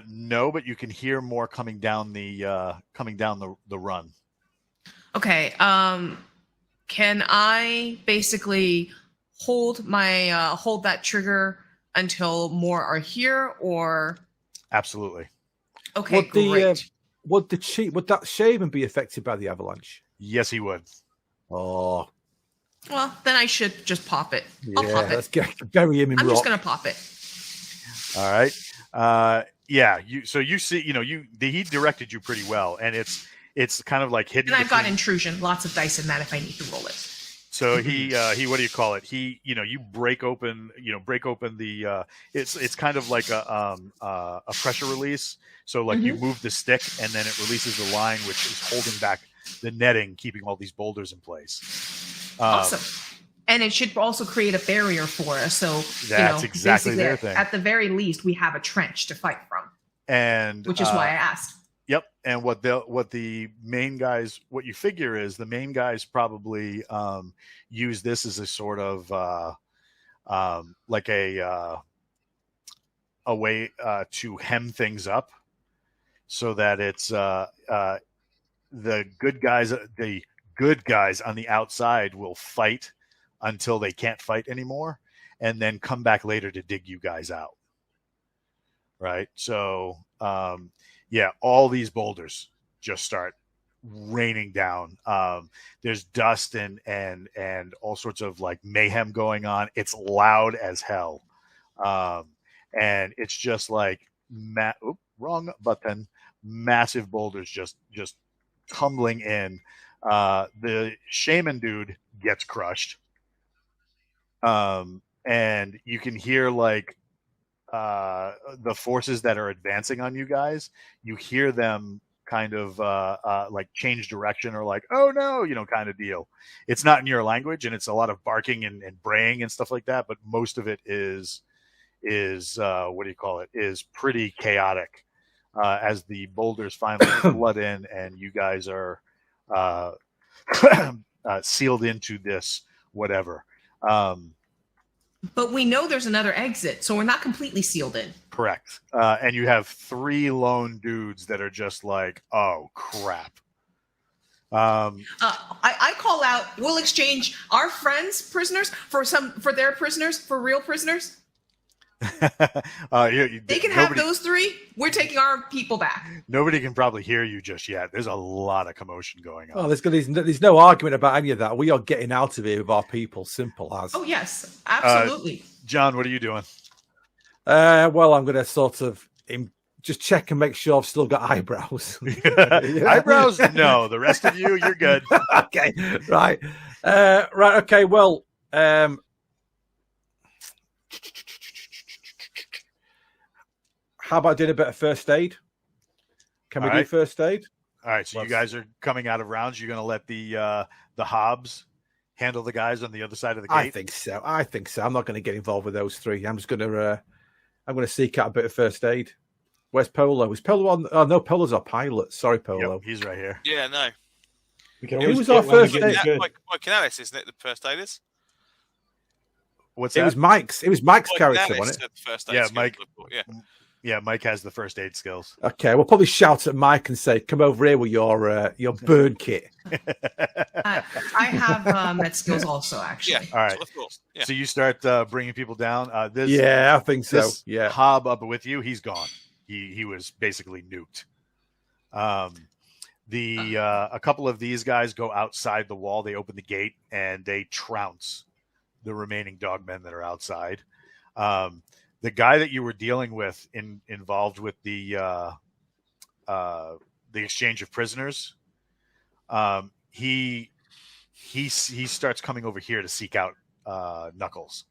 No, but you can hear more coming down the run. Okay. Can I basically hold that trigger until more are here, or? Absolutely. Okay, great. Would that shaman be affected by the avalanche? Yes, he would. Oh, Well, then I should just pop it. I'll pop it. Let's bury him in I'm rock. just gonna pop it. All right. You see, he directed you pretty well, and it's kind of like hidden. And I've got intrusion, lots of dice in that if I need to roll it. So he what do you call it? You break open the it's kind of like a pressure release. So like you move the stick and then it releases the line which is holding back the netting, keeping all these boulders in place. Awesome. And it should also create a barrier for us. So that's exactly their thing. At the very least, we have a trench to fight from. And which is why I asked. Yep. And what the main guys, what you figure is the main guys probably use this as a sort of like a way to hem things up, so that it's the good guys on the outside will fight until they can't fight anymore, and then come back later to dig you guys out. Right. So all these boulders just start raining down. There's dust and all sorts of like mayhem going on. It's loud as hell. And it's just like wrong button. Massive boulders just tumbling in. The shaman dude gets crushed. And you can hear like the forces that are advancing on you guys, you hear them kind of like change direction or like, oh no, kind of deal. It's not in your language, and it's a lot of barking and braying and stuff like that, but most of it is what do you call it, is pretty chaotic as the boulders finally flood in and you guys are sealed into this whatever. But we know there's another exit, so we're not completely sealed in. Correct. And you have 3 lone dudes that are just like, oh, crap. I call out, we'll exchange our friends' prisoners for their prisoners, for real prisoners. They can have those 3. We're taking our people back. Nobody can probably hear you just yet. There's a lot of commotion going on. Oh, there's no argument about any of that. We are getting out of here with our people. Simple as. Oh yes, absolutely. John, what are you doing? Well, I'm going to sort of just check and make sure I've still got eyebrows. Eyebrows? No. The rest of you, you're good. Okay. Right. Right. Okay. Well. How about doing a bit of first aid? Can we do first aid? All right. So you guys are coming out of rounds. You're going to let the Hobbs handle the guys on the other side of the gate? I think so. I'm not going to get involved with those 3. I'm just going to seek out a bit of first aid. Where's Polo? Is Polo on? Oh no, Polo's our pilot. Sorry, Polo. Yep, he's right here. Yeah, no. Who was our first aid? Canales, isn't it? The first aiders. What's that? It was Mike's. It was Mike's character, wasn't it? First aid Mike. Yeah. Yeah, Mike has the first aid skills. Okay, we'll probably shout at Mike and say, "Come over here with your burn kit." I have med skills also, actually. Yeah. All right. Yeah. So you start bringing people down. I think so. Yeah. Hob up with you. He's gone. He was basically nuked. A couple of these guys go outside the wall. They open the gate and they trounce the remaining dogmen that are outside. The guy that you were dealing with involved with the exchange of prisoners, he starts coming over here to seek out Knuckles,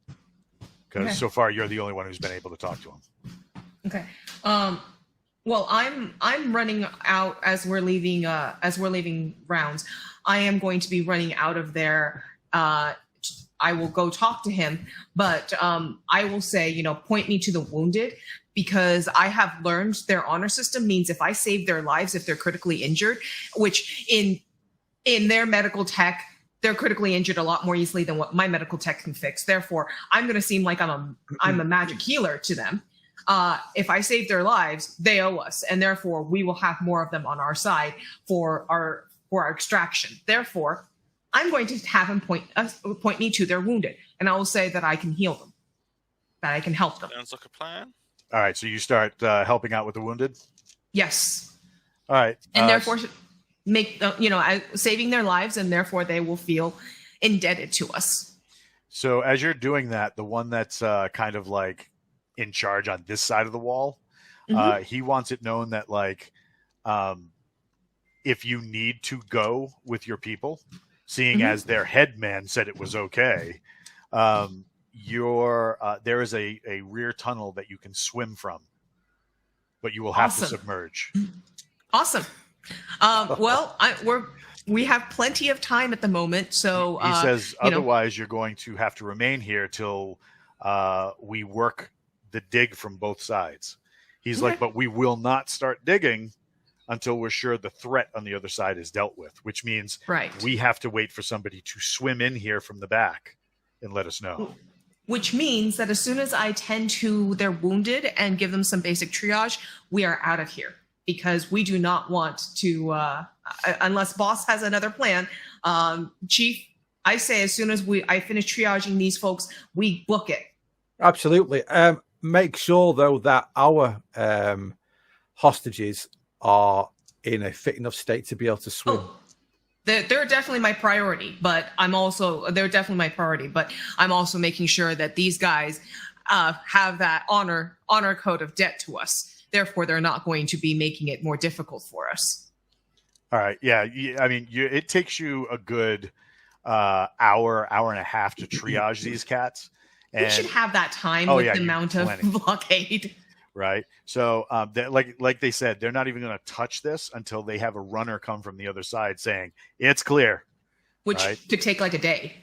because so far you're the only one who's been able to talk to him. Okay. Well, I'm running out as we're leaving rounds. I am going to be running out of there. I will go talk to him, but I will say, point me to the wounded, because I have learned their honor system means if I save their lives, if they're critically injured, which in their medical tech, they're critically injured a lot more easily than what my medical tech can fix. Therefore, I'm going to seem like I'm a magic healer to them. If I save their lives, they owe us, and therefore we will have more of them on our side for our extraction. Therefore, I'm going to have him point me to their wounded, and I will say that I can heal them, that I can help them. Sounds like a plan. All right, so you start helping out with the wounded? Yes. All right. And therefore, saving their lives, and therefore they will feel indebted to us. So as you're doing that, the one that's kind of like in charge on this side of the wall, he wants it known that if you need to go with your people, seeing as their head man said it was okay, there is a rear tunnel that you can swim from, but you will have to submerge. Awesome. Well, we have plenty of time at the moment, so he says otherwise you're going to have to remain here till we work the dig from both sides. He's like, but we will not start digging until we're sure the threat on the other side is dealt with, which means we have to wait for somebody to swim in here from the back and let us know. Which means that as soon as I tend to their wounded and give them some basic triage, we are out of here, because we do not want to, unless boss has another plan. Chief, I say as soon as I finish triaging these folks, we book it. Absolutely. Make sure, though, that our hostages are in a fit enough state to be able to swim. Oh, they're definitely my priority, but they're definitely my priority, but I'm also making sure that these guys have that honor code of debt to us. Therefore, they're not going to be making it more difficult for us. All right. Yeah. I mean, it takes you a good hour and a half to triage these cats. And, we should have that time with the amount of blockade. Right. So, like they said, they're not even going to touch this until they have a runner come from the other side saying it's clear. Which could take like a day.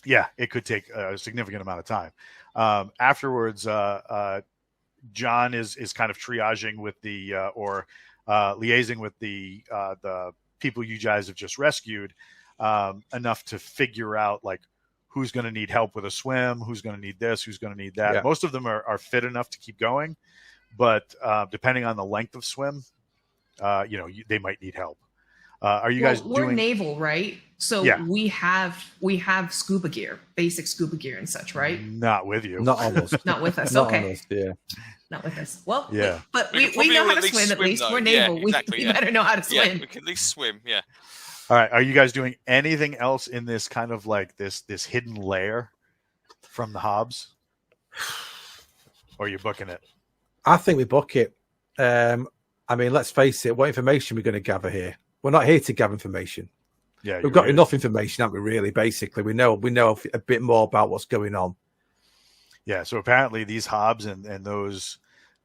Yeah, it could take a significant amount of time. Afterwards, John is kind of triaging with the liaising with the people you guys have just rescued enough to figure out like who's going to need help with a swim, who's going to need this, who's going to need that. Yeah. Most of them are fit enough to keep going, but depending on the length of swim, they might need help. Are you guys we're naval, right? So we have scuba gear, basic scuba gear and such, right? Not with you. Not almost. Not with us. Not okay. Almost, yeah. Not with us. Well, yeah. But we know how to swim at least. Though. We're naval. Yeah, exactly, we better know how to swim. Yeah, we can at least swim, yeah. All right. Are you guys doing anything else in this kind of like this hidden lair from the Hobbs? Or are you booking it? I think we book it. I mean, let's face it. What information are we going to gather here? We're not here to gather information. Yeah, we've got enough information, haven't we? Really, basically, we know a bit more about what's going on. Yeah. So apparently, these Hobbs and those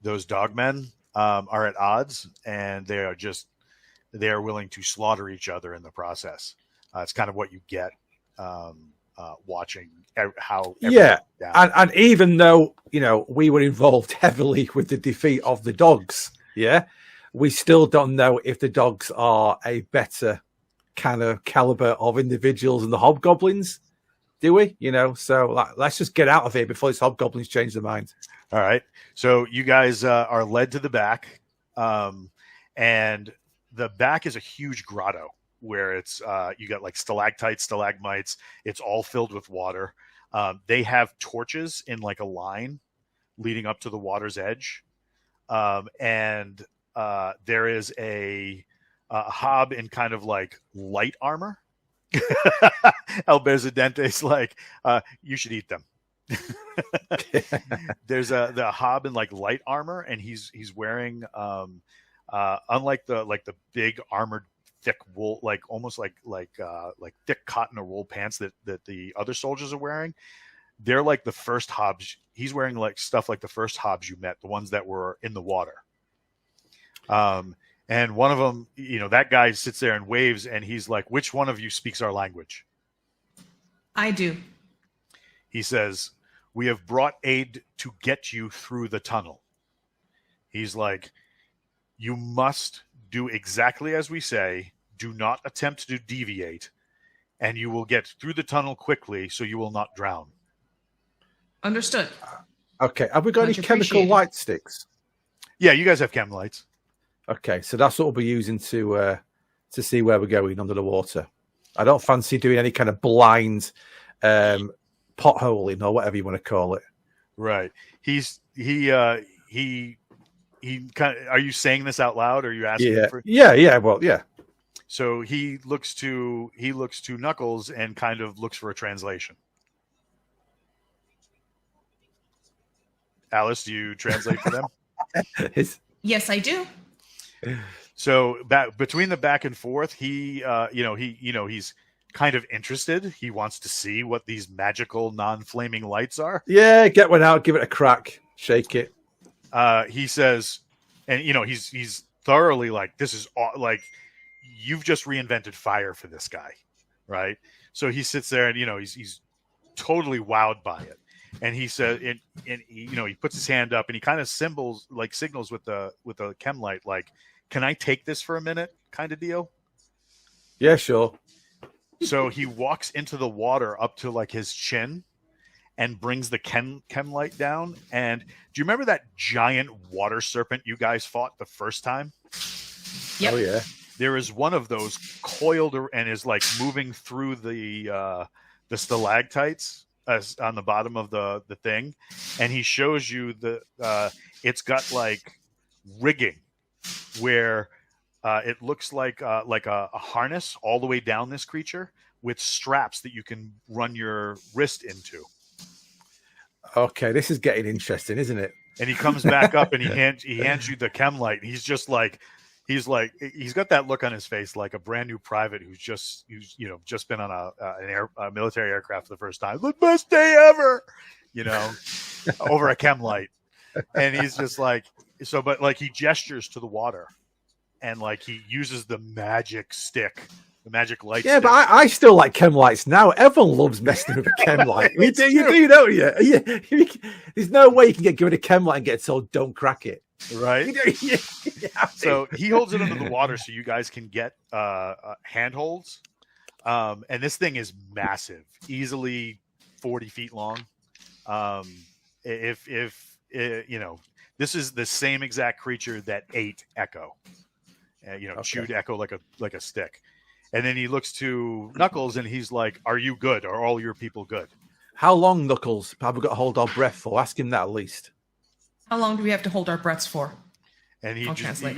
dogmen are at odds, and they are willing to slaughter each other in the process. It's kind of what you get watching how. And even though we were involved heavily with the defeat of the dogs, we still don't know if the dogs are a better kind of caliber of individuals than the hobgoblins, do we? So let's just get out of here before these hobgoblins change their mind. All right. So you guys are led to the back, and the back is a huge grotto where it's you got like stalactites, stalagmites. It's all filled with water. They have torches in like a line leading up to the water's edge, and there is a Hob in kind of like light armor. Alberzadente's like, you should eat them. There's the Hob in like light armor, and he's wearing unlike the big armored thick wool, like almost like thick cotton or wool pants that the other soldiers are wearing. They're like the first Hobbs. He's wearing like stuff like the first Hobbs you met, the ones that were in the water. And one of them, that guy sits there and waves, and he's like, "Which one of you speaks our language?" I do. He says, "We have brought aid to get you through the tunnel." He's like, "You must do exactly as we say. Do not attempt to deviate, and you will get through the tunnel quickly, so you will not drown." Understood. Okay. Have we got any chemical light sticks? Yeah, you guys have chem lights. Okay, so that's what we'll be using to see where we're going under the water. I don't fancy doing any kind of blind potholing or whatever you want to call it. Right. He kind of, are you saying this out loud, or are you asking for? Yeah. Well, yeah. So he looks to Knuckles and kind of looks for a translation. Alice, do you translate for them? Yes, I do. So between the back and forth, he's kind of interested. He wants to see what these magical non-flaming lights are. Yeah, get one out, give it a crack, shake it. He says, and he's thoroughly like, this is like, you've just reinvented fire for this guy, right? So he sits there and he's totally wowed by it, and he said, and he puts his hand up and he kind of signals with the chem light, like, "Can I take this for a minute?" kind of deal. Yeah, sure. So he walks into the water up to like his chin and brings the chem light down. And do you remember that giant water serpent you guys fought the first time? Yep. Oh yeah. There is one of those coiled and is like moving through the stalactites on the bottom of the thing, and he shows you it's got like rigging where it looks like a harness all the way down this creature with straps that you can run your wrist into. Okay, this is getting interesting, isn't it? And he comes back up and he hands you the chem light. And he's got that look on his face like a brand new private who's just been on a military aircraft for the first time. The best day ever, over a chem light. And he's just like, but like he gestures to the water and like he uses the magic stick, the magic light. Yeah, stick. but I still like chem lights now. Everyone loves messing with a chem light. You do, don't you? Yeah. There's no way you can get given a chem light and get told don't crack it. Right. Yeah. So he holds it under the water so you guys can get handholds. And this thing is massive, easily 40 feet long. This is the same exact creature that ate Echo. Chewed Echo like a stick. And then he looks to Knuckles and he's like, "Are you good? Are all your people good?" How long, Knuckles, have we got to hold our breath for? Ask him that at least. How long do we have to hold our breaths for? And he I'll just, translate.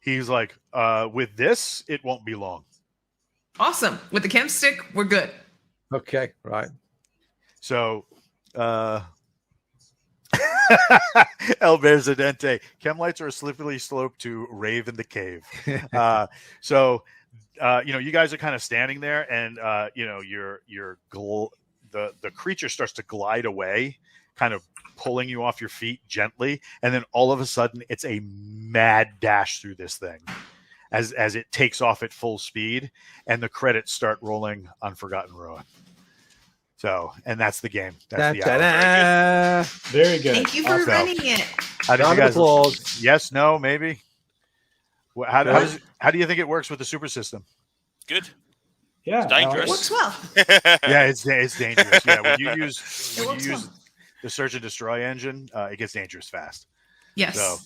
he's like, with this, it won't be long. Awesome. With the chem stick, we're good. Okay, right. So, El Berzadente, chem lights are a slippery slope to rave in the cave. You guys are kind of standing there, and the creature starts to glide away, kind of pulling you off your feet gently, and then all of a sudden it's a mad dash through this thing as it takes off at full speed, and the credits start rolling on Forgotten Ruin. So, and that's the game. That's the hour. Very good. Thank you for running it. How did you guys? Applause. Yes, no, maybe. How do you think it works with the super system? Good. Yeah, It's dangerous. Works well. Yeah, it's dangerous. Yeah, when you use works well. the search and destroy engine, it gets dangerous fast. Yes. So,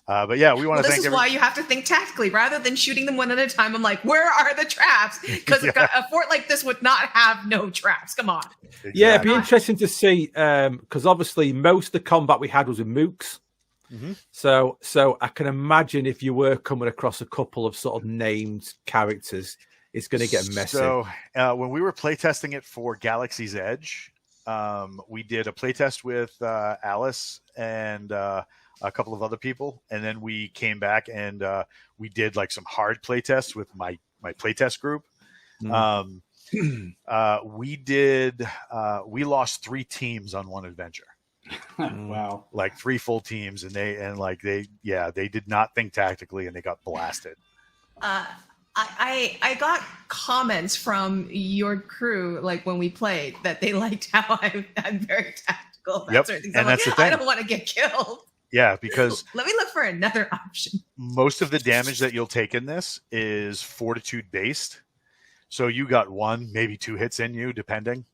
but yeah, we want to This thank is why you have to think tactically rather than shooting them one at a time. I'm like, where are the traps? Because a fort like this would not have no traps. Come on. Exactly. Yeah, it'd be interesting to see because obviously most of the combat we had was with mooks. Mm-hmm. So I can imagine if you were coming across a couple of sort of named characters, it's going to get messy. So when we were playtesting it for Galaxy's Edge, we did a playtest with Alice and a couple of other people, and then we came back and we did like some hard playtests with my playtest group. We lost 3 teams on one adventure. Wow. Like 3 full teams, and they did not think tactically, and they got blasted. I got comments from your crew, like when we played, that they liked how I'm very tactical about certain things. And I'm that's like, the thing. I don't want to get killed. Yeah, because Let me look for another option. most of the damage that you'll take in this is fortitude based. So you got 1, maybe 2 hits in you, depending.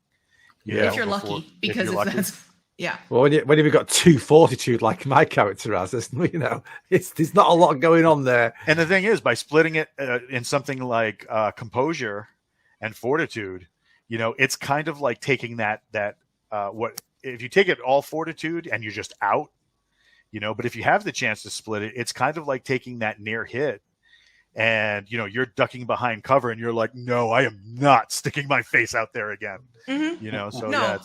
If you're lucky, because that's yeah. Well, when you've got 2 fortitude like my character has, there's not a lot going on there. And the thing is, by splitting it in something like composure and fortitude, it's kind of like taking that if you take it all fortitude and you're just out, but if you have the chance to split it, it's kind of like taking that near hit and, you're ducking behind cover and you're like, no, I am not sticking my face out there again. Mm-hmm. So no, yeah,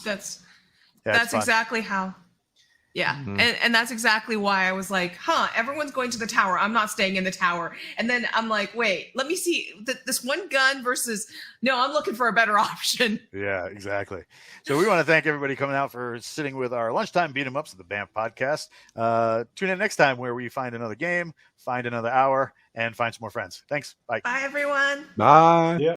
that's exactly how. Yeah. Mm-hmm. And that's exactly why I was like, everyone's going to the tower. I'm not staying in the tower. And then I'm like, wait, let me see this one gun versus, no, I'm looking for a better option. Yeah, exactly. So we want to thank everybody coming out for sitting with our lunchtime beat 'em ups at the BAMF podcast. Tune in next time where we find another game, find another hour, and find some more friends. Thanks. Bye. Bye, everyone. Bye. Yeah.